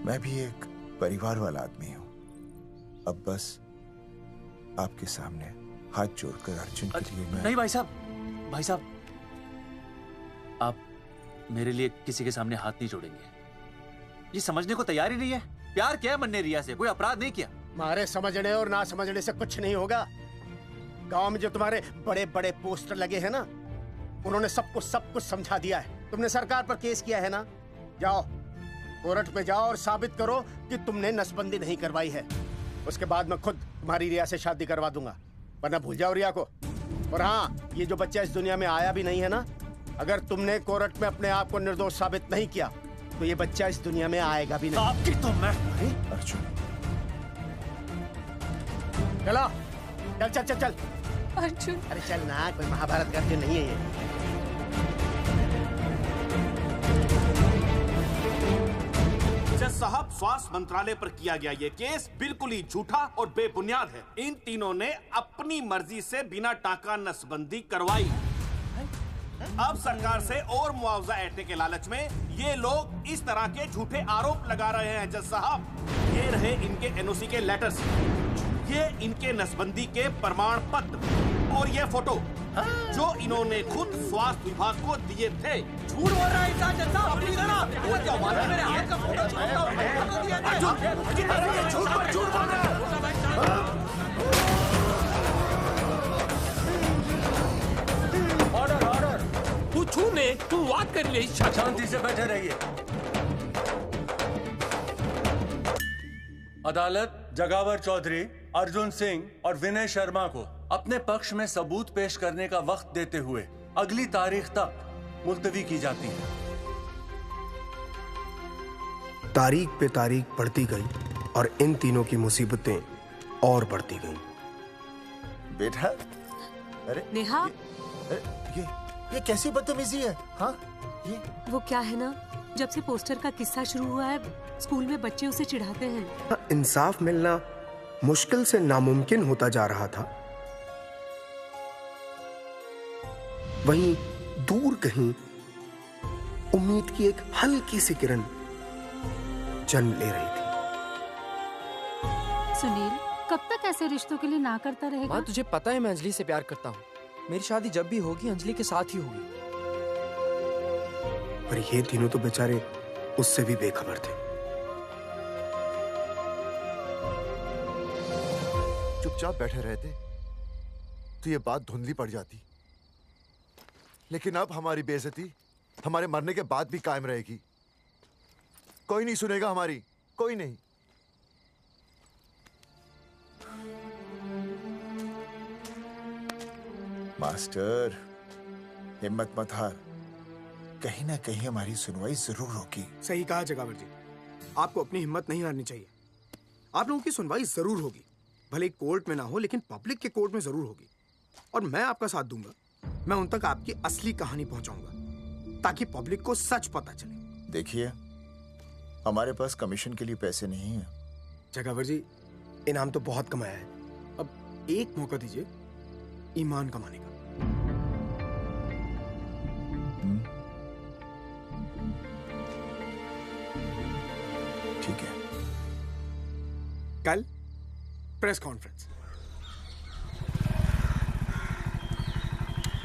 मैं भी एक परिवार वाला आदमी हूँ। अब बस आपके सामने हाथ जोड़कर अर्जुन के लिए मैं... नहीं भाई साहब, आप मेरे लिए किसी के सामने हाथ नहीं जोड़ेंगे। ये समझने को तैयार ही नहीं है। प्यार किया है मैंने रिया से, कोई अपराध नहीं किया। तुम्हारे समझने और ना समझने से कुछ नहीं होगा। गांव में जो तुम्हारे बड़े बड़े पोस्टर लगे हैं ना, उन्होंने सबको सब कुछ समझा दिया है। तुमने सरकार पर केस किया है ना, जाओ कोर्ट में जाओ और साबित करो कि तुमने नसबंदी नहीं करवाई है। उसके बाद मैं खुद तुम्हारी रिया से शादी करवा दूंगा, वरना भूल जाओ रिया को। और हाँ, ये जो बच्चा इस दुनिया में आया भी नहीं है ना, अगर तुमने कोर्ट में अपने आप को निर्दोष साबित नहीं किया तो ये बच्चा इस दुनिया में आएगा भी नहीं। आपकी तो मैं... अर्जुन, चलो चल चल चल चल। अर्जुन, अरे चल ना, कोई महाभारत का अर्जुन नहीं है ये। जज साहब, स्वास्थ्य मंत्रालय पर किया गया ये केस बिल्कुल ही झूठा और बेबुनियाद है। इन तीनों ने अपनी मर्जी से बिना टाका नसबंदी करवाई। अब सरकार से और मुआवजा ऐंठने के लालच में ये लोग इस तरह के झूठे आरोप लगा रहे हैं। जज साहब, ये रहे इनके एनओसी के लेटर्स, ये इनके नसबंदी के प्रमाण पत्र और ये फोटो जो इन्होंने खुद स्वास्थ्य विभाग को दिए थे। झूठ बोल रहा है इंसान। जज साहब, अपनी तरह वो क्या मालूम मेरे हाथ का फोटो झूठ पर झूठ बोल रहा है। तू छूने, तू बात कर ले। शांति से बैठे रहिए। अदालत जगावर चौधरी, अर्जुन सिंह और विनय शर्मा को अपने पक्ष में सबूत पेश करने का वक्त देते हुए अगली तारीख तक मुलतवी की जाती है। तारीख पे तारीख बढ़ती गई और इन तीनों की मुसीबतें और बढ़ती गईं। बेटा, अरे नेहा, ये कैसी बदतमीजी है? हाँ, ये वो क्या है ना, जब से पोस्टर का किस्सा शुरू हुआ है, स्कूल में बच्चे उसे चिढ़ाते हैं। इंसाफ मिलना मुश्किल से नामुमकिन होता जा रहा था। वहीं दूर कहीं उम्मीद की एक हल्की सी किरण जन्म ले रही थी। सुनील, कब तक ऐसे रिश्तों के लिए ना करता रहेगा? माँ, तुझे पता है मैं अंजलि से प्यार करता हूँ। मेरी शादी जब भी होगी अंजलि के साथ ही होगी। पर ये तीनों तो बेचारे उससे भी बेखबर थे। चुपचाप बैठे रहते तो ये बात धुंधली पड़ जाती, लेकिन अब हमारी बेइज्जती हमारे मरने के बाद भी कायम रहेगी। कोई नहीं सुनेगा हमारी, कोई नहीं। मास्टर, हिम्मत मत हार, कहीं ना कहीं हमारी सुनवाई जरूर होगी। सही कहा जगावर जी, आपको अपनी हिम्मत नहीं हारनी चाहिए। आप लोगों की सुनवाई जरूर होगी, भले कोर्ट में ना हो लेकिन पब्लिक के कोर्ट में जरूर होगी। और मैं आपका साथ दूंगा, मैं उन तक आपकी असली कहानी पहुंचाऊंगा ताकि पब्लिक को सच पता चले। देखिए, हमारे पास कमीशन के लिए पैसे नहीं है। जगावर जी, इनाम तो बहुत कमाया है, अब एक मौका दीजिए ईमान कमाने का। ठीक है, कल प्रेस कॉन्फ्रेंस।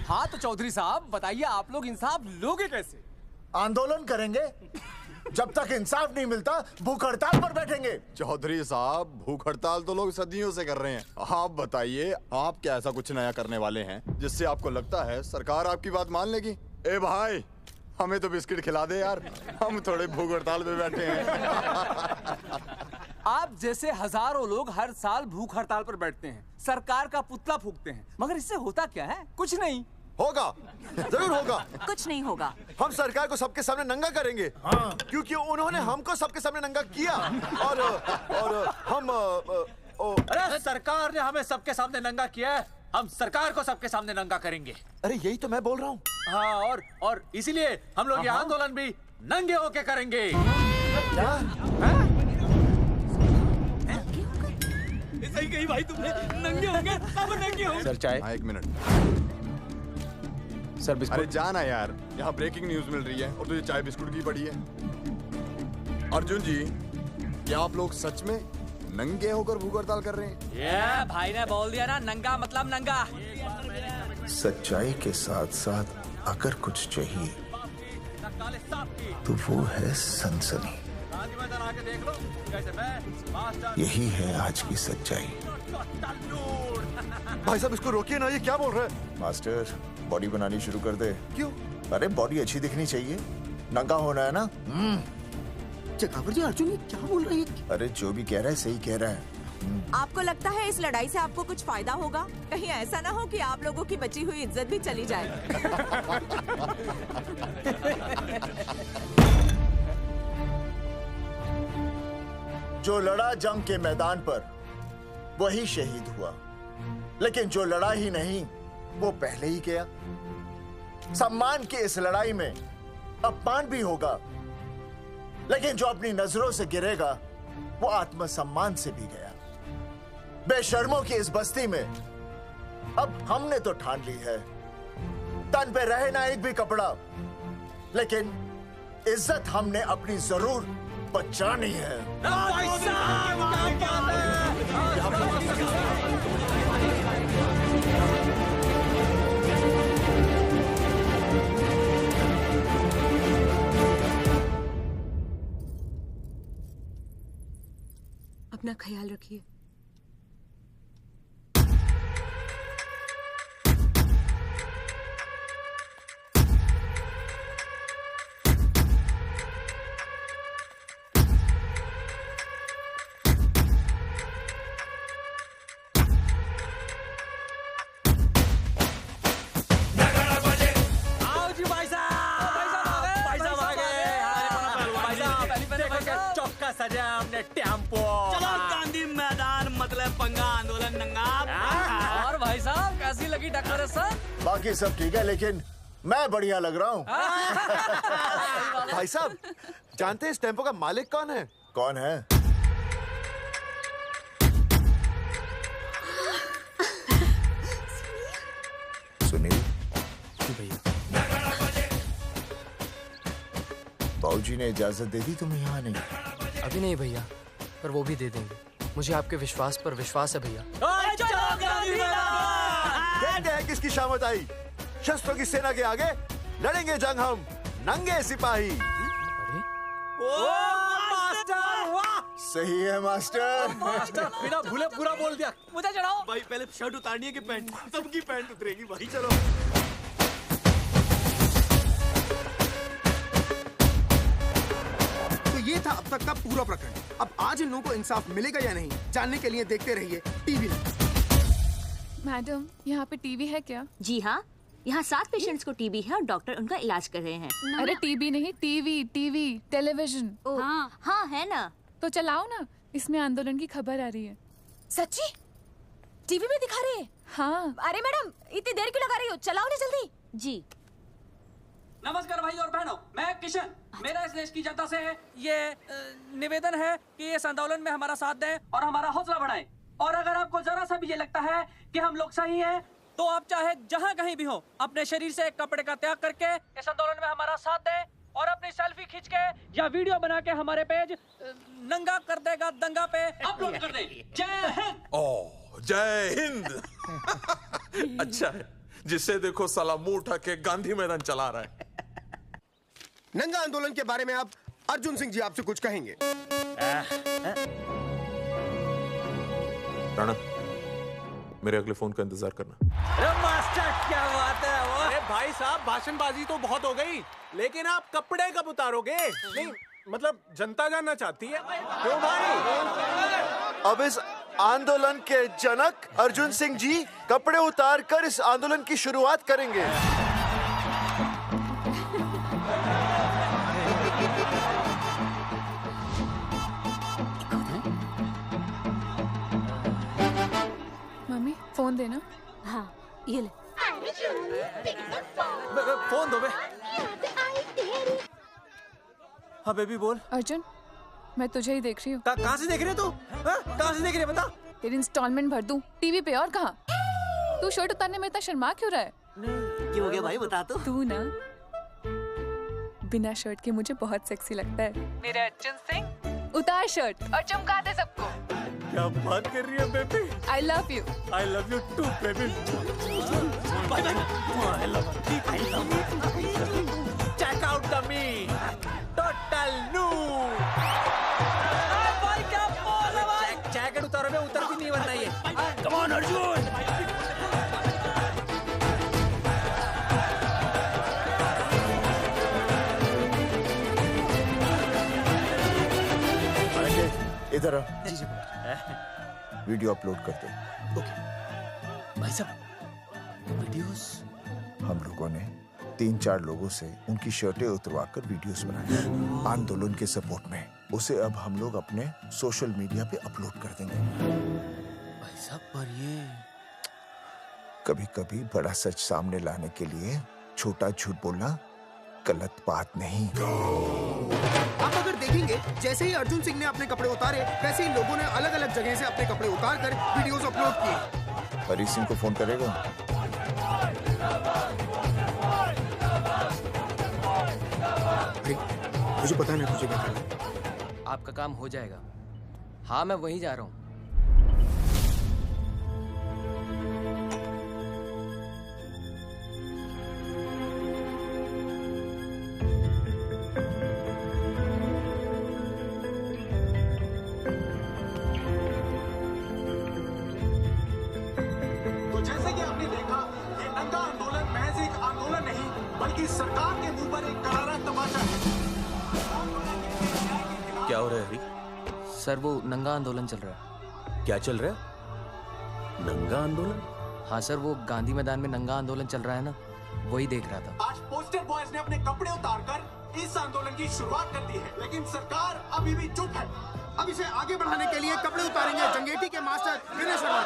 हाँ तो चौधरी साहब बताइए, आप लोग इंसाफ लोगे कैसे? आंदोलन करेंगे, जब तक इंसाफ नहीं मिलता भूख हड़ताल पर बैठेंगे। चौधरी साहब, भूख हड़ताल तो लोग सदियों से कर रहे हैं। आप बताइए, आप क्या ऐसा कुछ नया करने वाले हैं जिससे आपको लगता है सरकार आपकी बात मान लेगी? ए भाई, हमें तो बिस्किट खिला दे यार, हम थोड़े भूख हड़ताल पे बैठे हैं। आप जैसे हजारों लोग हर साल भूख हड़ताल पर बैठते हैं, सरकार का पुतला फूंकते हैं, मगर इससे होता क्या है? कुछ नहीं होगा, जरूर होगा। कुछ नहीं होगा। हम सरकार को सबके सामने नंगा करेंगे। हाँ। क्योंकि उन्होंने हमको सबके सामने नंगा किया और हम अरे सरकार ने हमें सबके सामने नंगा किया है, हम सरकार को सबके सामने नंगा करेंगे। अरे यही तो मैं बोल रहा हूँ। हाँ, और इसीलिए हम लोग ये आंदोलन भी नंगे होके करेंगे। सही कही भाई तुमने, नंगे होंगे, सब नंगे होंगे। सर चाय। हाँ, 1 मिनट सर। बिस्कुट। अरे जाना यार, यहाँ ब्रेकिंग न्यूज मिल रही है और तुझे चाय बिस्कुट की पड़ी है। अर्जुन जी, क्या आप लोग सच में नंगे होकर भूख हड़ताल कर रहे हैं? ये भाई ने बोल दिया ना, नंगा मतलब नंगा। सच्चाई के साथ साथ अगर कुछ चाहिए तो वो है सनसनी। यही है आज की सच्चाई। भाई साहब, इसको रोकिए ना, ये क्या बोल रहा है? मास्टर, बॉडी बनानी शुरू कर दे। क्यों? अरे बॉडी अच्छी दिखनी चाहिए, नंगा होना है ना। जगावर जी, अर्जुन ये क्या बोल रही है? अरे जो भी कह रहा है सही कह रहा है। आपको लगता है इस लड़ाई से आपको कुछ फायदा होगा? कहीं ऐसा ना हो कि आप लोगों की बची हुई इज्जत भी चली जाए। जो लड़ा जंग के मैदान पर वही शहीद हुआ, लेकिन जो लड़ा ही नहीं वो पहले ही गया। सम्मान की इस लड़ाई में अपमान भी होगा, लेकिन जो अपनी नजरों से गिरेगा वो आत्मसम्मान से भी गया। बेशर्मों की इस बस्ती में अब हमने तो ठान ली है, तन पे रहे ना एक भी कपड़ा, लेकिन इज्जत हमने अपनी जरूर बचानी है। अपना ख्याल रखिए। सजा हमने टेम्पो। चलो गांधी मैदान, मतलब पंगा आंदोलन नंगा। और भाई साहब कैसी लगी डेकोरेशन? बाकी सब ठीक है, लेकिन मैं बढ़िया लग रहा हूँ। भाई साहब, जानते हैं इस टेम्पो का मालिक कौन है? कौन है? सुनील। भैया, बाबूजी ने इजाजत दे दी तुम्हें यहाँ आने की? अभी नहीं भैया, पर वो भी दे देंगे। मुझे आपके विश्वास पर विश्वास है भैया। कहते हैं किसकी शामत आई, शस्त्रों की सेना के आगे लड़ेंगे जंग हम नंगे सिपाही। सही है मास्टर। मास्टर बिना भूले पूरा बोल दिया। मुझे चढ़ाओ भाई, पहले शर्ट उतारनी है कि पैंट? सबकी पैंट उतरेगी भाई। चलो। था अब तक का पूरा प्रकरण। अब आज इन लोगों को इंसाफ मिलेगा या नहीं, जानने के लिए देखते रहिए टीवी। मैडम, यहाँ पे टीवी है क्या? जी हाँ, यहाँ 7 पेशेंट्स को टीबी है और डॉक्टर उनका इलाज कर रहे हैं। अरे टीबी नहीं, टीवी, टेलीविजन। हाँ है ना। तो चलाओ ना, इसमें आंदोलन की खबर आ रही है। सच्ची? टीवी में दिखा रहे हैं? हाँ। अरे मैडम, इतनी देर क्यों लगा रही हो, चलाओ ना जल्दी। जी। नमस्कार भाई और बहनों, मैं किशन। मेरा इस देश की जनता से ये निवेदन है कि इस आंदोलन में हमारा साथ दें और हमारा हौसला बढ़ाएं। और अगर आपको जरा सा भी ये लगता है कि हम लोग सही हैं, तो आप चाहे जहाँ कहीं भी हो, अपने शरीर से एक कपड़े का त्याग करके इस आंदोलन में हमारा साथ दें और अपनी सेल्फी खींच के या वीडियो बना के हमारे पेज नंगा कर देगा दंगा पे अपलोड कर दें। जय हिंद। ओह, जय हिंद। अच्छा है, जिससे देखो साला मुंह उठा के गांधी मैदान चला रहा है। नंगा आंदोलन के बारे में आप अर्जुन सिंह जी आपसे कुछ कहेंगे। राणा, मेरे अगले फोन का इंतजार करना। अरे मास्टर, क्या बात है वो? अरे भाई साहब, भाषणबाजी तो बहुत हो गई, लेकिन आप कपड़े कब उतारोगे? नहीं मतलब जनता जानना चाहती है। क्यों भाई? अब इस आंदोलन के जनक अर्जुन सिंह जी कपड़े उतार कर इस आंदोलन की शुरुआत करेंगे। मम्मी, फोन देना। हाँ, ये ले। फोन दो बे। हाँ बेबी बोल। अर्जुन, मैं तुझे ही देख रही हूँ। कहाँ से देख रही है तू? कहाँ से देख रही है बता? तेरी इंस्टॉलमेंट भर दूं टीवी पे और कहाँ? तू शर्ट उतारने में इतना शर्मा क्यों रहा है? क्यों हो गया भाई, बता तो। तू ना बिना शर्ट के मुझे बहुत सेक्सी लगता है। मेरे अर्जुन सिंह, उतार शर्ट और चमका दे सबको। क्या बात कर रही है baby? I love you. I love you too, baby. Bye bye. I love you. Check out the me. Total new. भाई क्या बोल है भाई? जैकेट उतारो बे, उतर भी नहीं बनना ये। Come on Arjun. इधर आ। वीडियो अपलोड कर दो। भाई साहब, वीडियोस? हम लोगों ने 3-4 लोगों से उनकी शर्टें उतरवाकर वीडियोस बनाए आंदोलन के सपोर्ट में। उसे अब हम लोग अपने सोशल मीडिया पे अपलोड कर देंगे। भाई साहब, पर ये कभी-कभी बड़ा सच सामने लाने के लिए छोटा झूठ बोलना गलत बात नहीं। आप अगर देखेंगे, जैसे ही अर्जुन सिंह ने अपने कपड़े उतारे, वैसे ही लोगों ने अलग अलग जगह से अपने कपड़े उतार कर वीडियोस अपलोड किए। हरी सिंह को फोन करेगा? मुझे पता नहीं तुझे क्या करना है। आपका काम हो जाएगा। हाँ, मैं वहीं जा रहा हूँ। जैसे कि आपने देखा, ये नंगा आंदोलन महज एक आंदोलन नहीं, बल्कि सरकार के मुंह पर एक करारा तमाचा है। क्या हो रहा है हरी? सर, वो नंगा आंदोलन चल रहा है। क्या चल रहा है? नंगा आंदोलन? हाँ सर, वो गांधी मैदान में नंगा आंदोलन चल रहा है ना, वही देख रहा था। आज पोस्टर बॉयज ने अपने कपड़े उतारकर इस आंदोलन की शुरुआत कर दी है, लेकिन सरकार अभी भी चुप है। अब इसे आगे बढ़ाने के लिए कपड़े उतारेंगे जंगेटी के मास्टर विनय शर्मा।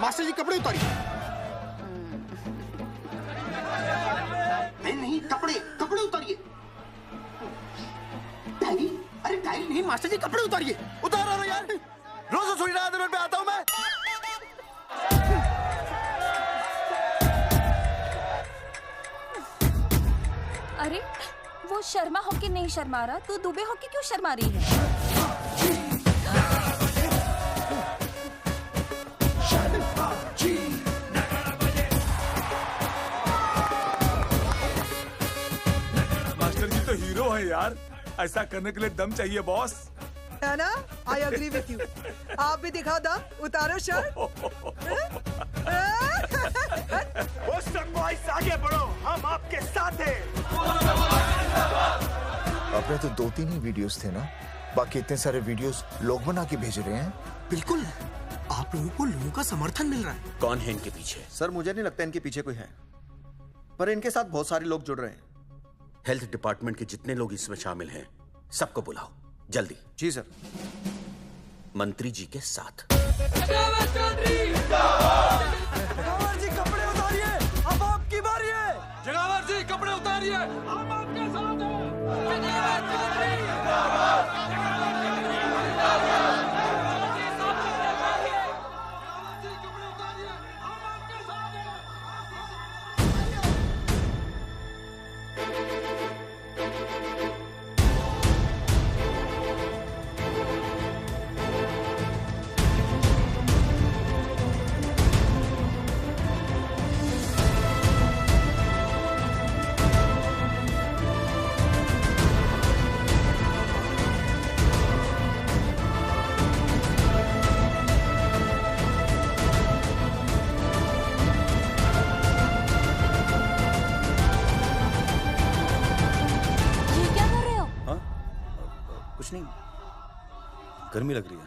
मास्टर जी, कपड़े उतारिए। नहीं, कपड़े उतारिए। डायरी? अरे डायरी नहीं मास्टर जी, कपड़े उतारिए। उतारो ना यार, रोज थोड़ी ना आंदोलन पे आता हूँ मैं। अरे वो शर्मा होके नहीं शर्मा रहा, तू दुबे होके क्यों शर्मा रही है? मास्टर जी तो हीरो है यार, ऐसा करने के लिए दम चाहिए बॉस। है ना? I agree with you. आप भी दिखा दम, उतारो शर्ट। बॉयज आगे बढ़ो, हम आपके साथ हैं। अपने तो 2-3 ही वीडियोस थे ना, बाकी इतने सारे वीडियोस लोग बना के भेज रहे हैं। बिल्कुल, आप लोगों को लोगों का समर्थन मिल रहा है। कौन है इनके पीछे? सर मुझे नहीं लगता इनके पीछे कोई है, पर इनके साथ बहुत सारे लोग जुड़ रहे हैं। हेल्थ डिपार्टमेंट के जितने लोग इसमें शामिल हैं, सबको बुलाओ जल्दी। जी सर। मंत्री जी के साथ। जगावर जी कपड़े उतारिए, अब आपकी बारी है। जगावर जी कपड़े उतारिए, हम आपके साथ हैं। कुछ नहीं, गर्मी लग रही है।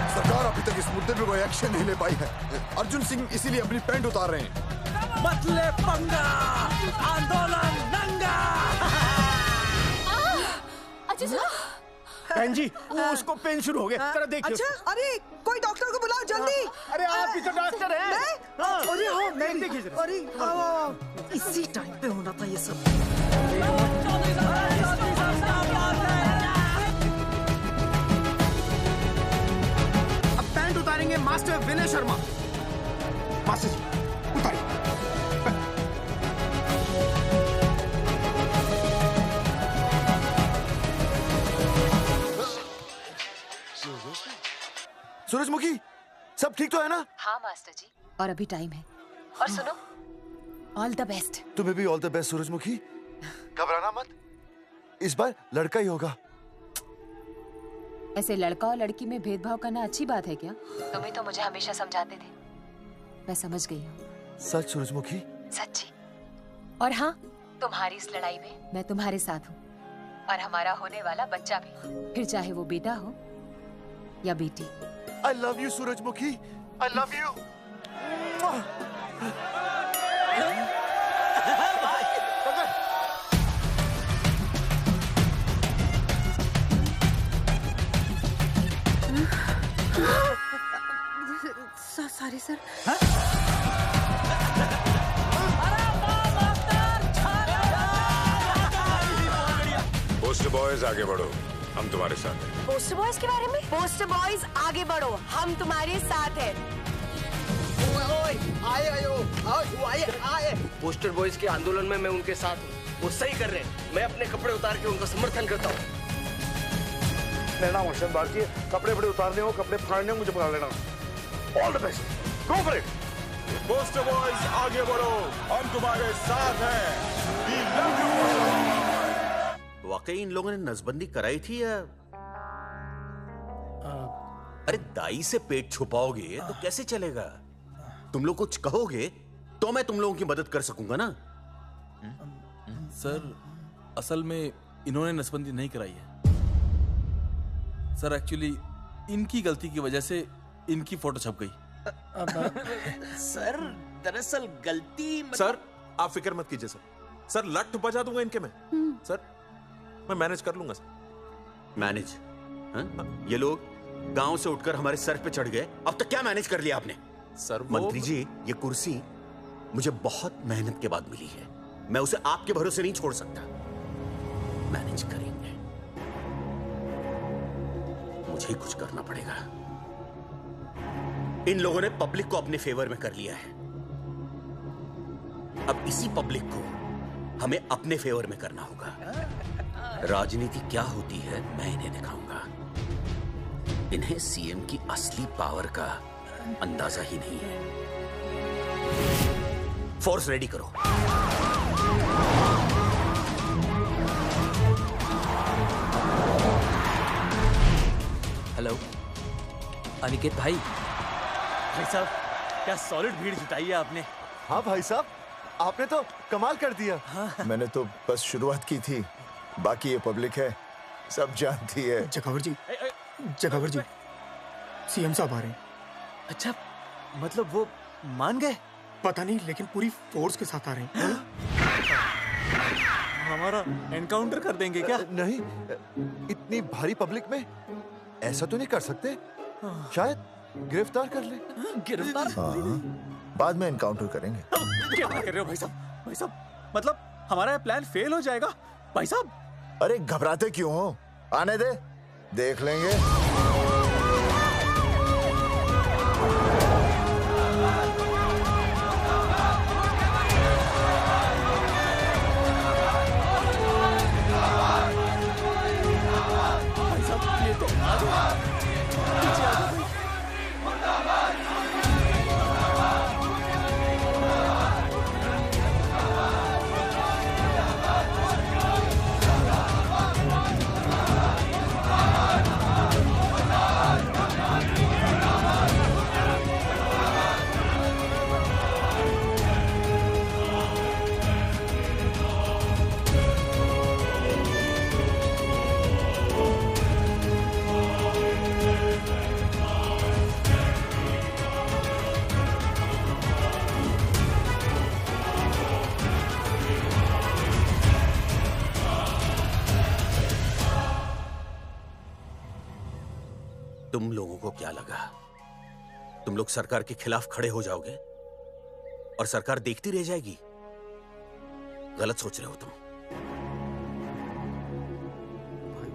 सरकार अभी तक इस मुद्दे पे कोई एक्शन नहीं ले पाई है। अर्जुन सिंह इसीलिए अपनी पैंट उतार रहे हैं। मत ले पंगा, आंदोलन नंगा। बहन जी, वो उसको पेन शुरू हो गया, जरा देखिए। अच्छा, अरे कोई डॉक्टर को बुलाओ जल्दी। अरे आप ही तो डॉक्टर हैं। अरे हाँ, मैं देखिए जरा। अरे इसी टाइम पे होना था ये सब। अब पैंट उतारेंगे मास्टर विनय शर्मा। मास्टर जी उतारिए। सूरजमुखी, सब ठीक तो है ना? हाँ मास्टर जी, और अभी टाइम है। और सुनो, ऑल द बेस्ट। तुम्हें भी ऑल द बेस्ट सूरजमुखी। घबराना मत, इस बार लड़का ही होगा। ऐसे लड़का और लड़की में भेदभाव करना अच्छी बात है क्या? तुम ही तो मुझे हमेशा समझाते थे। मैं समझ गई हूँ। सच सूरजमुखी? सच्ची। और हाँ, तुम्हारी इस लड़ाई में मैं तुम्हारे साथ हूँ, और हमारा होने वाला बच्चा भी, फिर चाहे वो बेटा हो या बेटी। I love you, सूरजमुखी। I love you. Sorry sir. Post boys आगे बढ़ो, हम तुम्हारे साथ हैं। पोस्टर बॉयज के बारे में? पोस्टर बॉयज आगे बढ़ो, हम तुम्हारे साथ हैं। आए। पोस्टर बॉयज के आंदोलन में मैं उनके साथ हूँ, वो सही कर रहे हैं। मैं अपने कपड़े उतार के उनका समर्थन करता हूँ। मेरा नाम अर्शद बागची है। कपड़े बड़े उतारने हो, कपड़े फाड़ने हो, मुझे पकड़ लेना। All the best, go for it. Poster boys आगे बढ़ो, हम तुम्हारे साथ हैं। We love you. वाकई इन लोगों ने नसबंदी कराई थी या? अरे दाई से पेट छुपाओगे तो कैसे चलेगा? तुम लोग कुछ कहोगे तो मैं तुम लोगों की मदद कर सकूंगा ना। सर, असल में इन्होंने नसबंदी नहीं कराई है सर। एक्चुअली इनकी गलती की वजह से इनकी फोटो छप गई। सर दरअसल गलती सर आप फिक्र मत कीजिए सर। सर लट बजा दूंगा इनके में। सर मैं मैनेज कर लूंगा सर। मैनेज? ये लोग गांव से उठकर हमारे सर पे चढ़ गए, अब तक क्या मैनेज कर लिया आपने? सर मंत्री जी, ये कुर्सी मुझे बहुत मेहनत के बाद मिली है, मैं उसे आपके भरोसे नहीं छोड़ सकता। मैनेज करेंगे, मुझे ही कुछ करना पड़ेगा। इन लोगों ने पब्लिक को अपने फेवर में कर लिया है, अब इसी पब्लिक को हमें अपने फेवर में करना होगा। राजनीति क्या होती है मैं इन्हें दिखाऊंगा। इन्हें सीएम की असली पावर का अंदाजा ही नहीं है। फोर्स रेडी करो। हेलो अनिकेत भाई। भाई साहब क्या सॉलिड भीड़ जुटाई है आपने। हाँ भाई साहब, आपने तो कमाल कर दिया। मैंने तो बस शुरुआत की थी, बाकी ये पब्लिक है, सब जानती है। जगावर जी, जगावर जी, सीएम साहब आ रहे हैं। अच्छा, मतलब वो मान गए? पता नहीं, लेकिन पूरी फोर्स के साथ आ रहे हैं। हमारा एनकाउंटर कर देंगे क्या? नहीं, इतनी भारी पब्लिक में ऐसा तो नहीं कर सकते। शायद गिरफ्तार कर ले। गिरफ्तार? हाँ, बाद में एनकाउंटर करेंगे। क्या कर रहे हो भाई साहब? भाई साहब, मतलब हमारा प्लान फेल हो जाएगा भाई साहब? अरे घबराते क्यों हो? आने दे, देख लेंगे। भाई साहब ये तो पीछे आ गए। तुम लोगों को क्या लगा तुम लोग सरकार के खिलाफ खड़े हो जाओगे और सरकार देखती रह जाएगी? गलत सोच रहे हो तुम।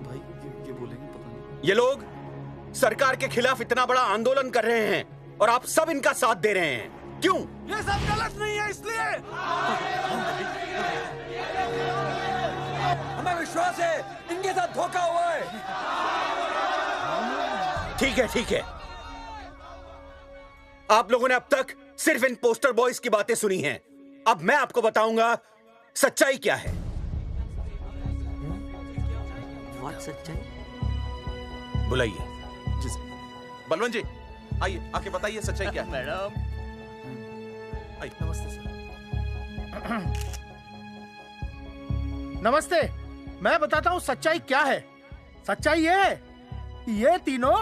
भाई ये बोलेंगे पता नहीं। ये लोग सरकार के खिलाफ इतना बड़ा आंदोलन कर रहे हैं और आप सब इनका साथ दे रहे हैं, क्यों? ये सब गलत नहीं है इसलिए। हमें विश्वास है इनके साथ धोखा हुआ है। ठीक है, ठीक है। आप लोगों ने अब तक सिर्फ इन पोस्टर बॉयज की बातें सुनी हैं। अब मैं आपको बताऊंगा सच्चाई क्या है। सच्चाई? बुलाइए। बलवंत जी आइए, आके बताइए सच्चाई क्या है। मैडम आइए। नमस्ते सर। नमस्ते, मैं बताता हूँ सच्चाई क्या है। सच्चाई ये है, ये तीनों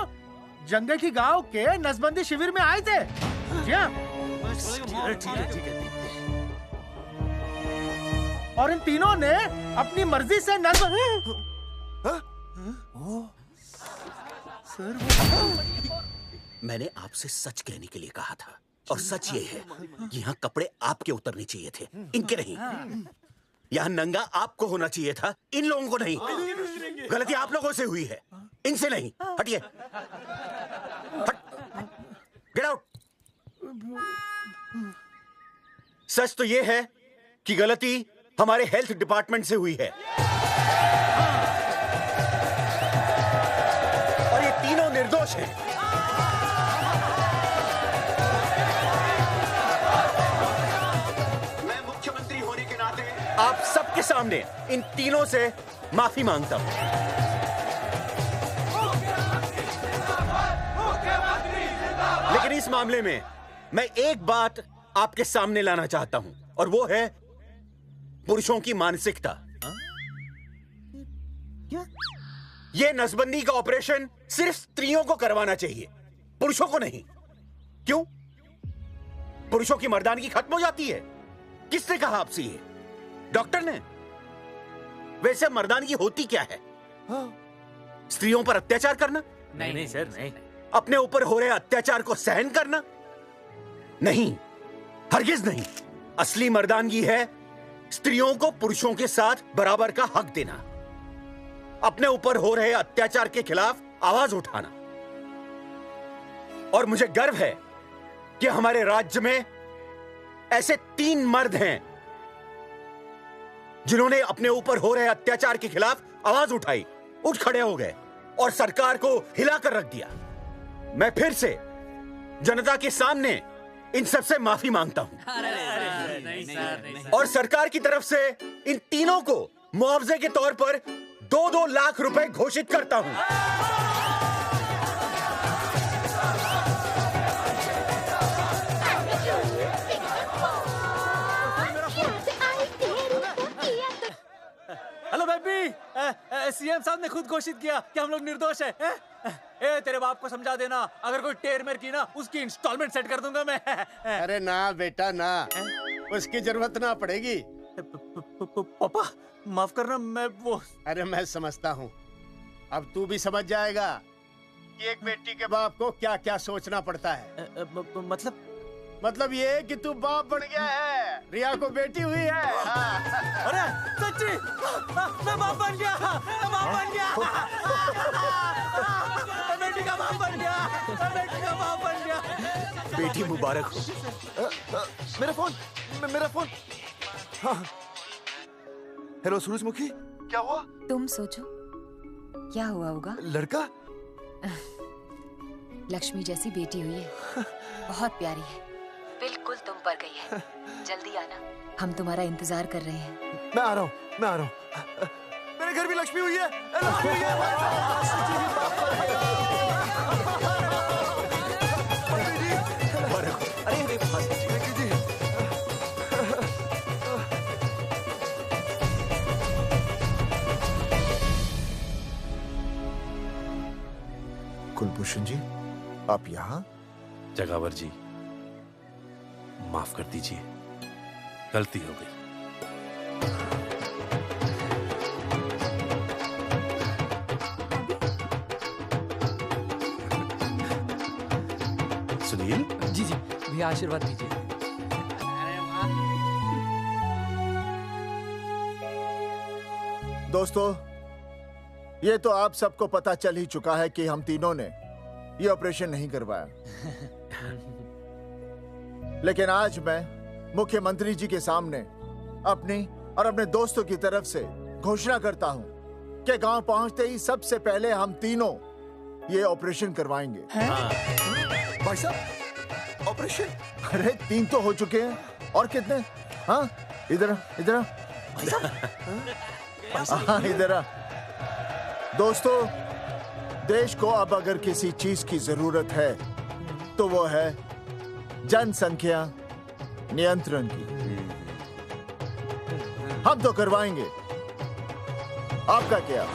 जंगे की गांव के नसबंदी शिविर में आए थे। जी हाँ। ठीक है। और इन तीनों ने अपनी मर्जी से मैंने आपसे सच कहने के लिए कहा था और सच ये है कि यहाँ कपड़े आपके उतरने चाहिए थे, इनके नहीं। यहाँ नंगा आपको होना चाहिए था, इन लोगों को नहीं। गलती आप लोगों से हुई है, इनसे नहीं। हटिए, गेट आउट। सच तो ये है कि गलती हमारे हेल्थ डिपार्टमेंट से हुई है और ये तीनों निर्दोष हैं। मैं मुख्यमंत्री होने के नाते आप सबके सामने इन तीनों से माफी मांगता हूं। लेकिन इस मामले में मैं एक बात आपके सामने लाना चाहता हूं और वो है पुरुषों की मानसिकता। ये नसबंदी का ऑपरेशन सिर्फ स्त्रियों को करवाना चाहिए, पुरुषों को नहीं। क्यों? पुरुषों की मर्दानगी खत्म हो जाती है? किसने कहा आपसे ये? डॉक्टर ने? वैसे मर्दानगी होती क्या है? स्त्रियों पर अत्याचार करना? नहीं सर, नहीं। अपने ऊपर हो रहे अत्याचार को सहन करना? नहीं, हरगिज नहीं। असली मर्दानगी है स्त्रियों को पुरुषों के साथ बराबर का हक देना, अपने ऊपर हो रहे अत्याचार के खिलाफ आवाज उठाना। और मुझे गर्व है कि हमारे राज्य में ऐसे 3 मर्द हैं जिन्होंने अपने ऊपर हो रहे अत्याचार के खिलाफ आवाज उठाई, उठ खड़े हो गए और सरकार को हिलाकर रख दिया। मैं फिर से जनता के सामने इन सबसे माफी मांगता हूं और सरकार की तरफ से इन तीनों को मुआवजे के तौर पर 2-2 लाख रुपए घोषित करता हूं। सीएम साहब ने खुद घोषित किया कि हम लोग निर्दोष हैं। ए तेरे बाप को समझा देना, अगर कोई टेर मेर की ना उसकी इंस्टॉलमेंट सेट कर दूंगा मैं। अरे ना बेटा ना, उसकी जरूरत ना पड़ेगी। पापा माफ करना, मैं वो। अरे मैं समझता हूँ, अब तू भी समझ जाएगा कि एक बेटी के बाप को क्या क्या सोचना पड़ता है। मतलब ये कि तू बाप बन गया है, रिया को बेटी हुई है। अरे सच्ची, मैं बाप बन गया, मैं बाप बन गया, मैं बेटी का बाप बन गया, मैं बेटी का बाप बन गया। बेटी मुबारक हो। मेरा फोन। हाँ। हेलो सूरजमुखी, क्या हुआ? तुम सोचो क्या हुआ होगा। लड़का? लक्ष्मी जैसी बेटी हुई है, बहुत प्यारी है, बिल्कुल तुम पर गई है। जल्दी आना, हम तुम्हारा इंतजार कर रहे हैं। मैं आ रहा हूँ। मेरे घर भी लक्ष्मी हुई है। कुलभूषण जी, आप यहाँ? जगावर जी, माफ कर दीजिए, गलती हो गई। सुनील जी भैया आशीर्वाद दीजिए। दोस्तों, ये तो आप सबको पता चल ही चुका है कि हम तीनों ने ये ऑपरेशन नहीं करवाया। लेकिन आज मैं मुख्यमंत्री जी के सामने अपनी और अपने दोस्तों की तरफ से घोषणा करता हूं कि गांव पहुंचते ही सबसे पहले हम तीनों ये ऑपरेशन करवाएंगे। भाई साहब, ऑपरेशन? अरे 3 तो हो चुके हैं, और कितने? हाँ, इधर इधर। दोस्तों, देश को अब अगर किसी चीज की जरूरत है तो वो है जनसंख्या नियंत्रण की। हम तो करवाएंगे, आपका क्या?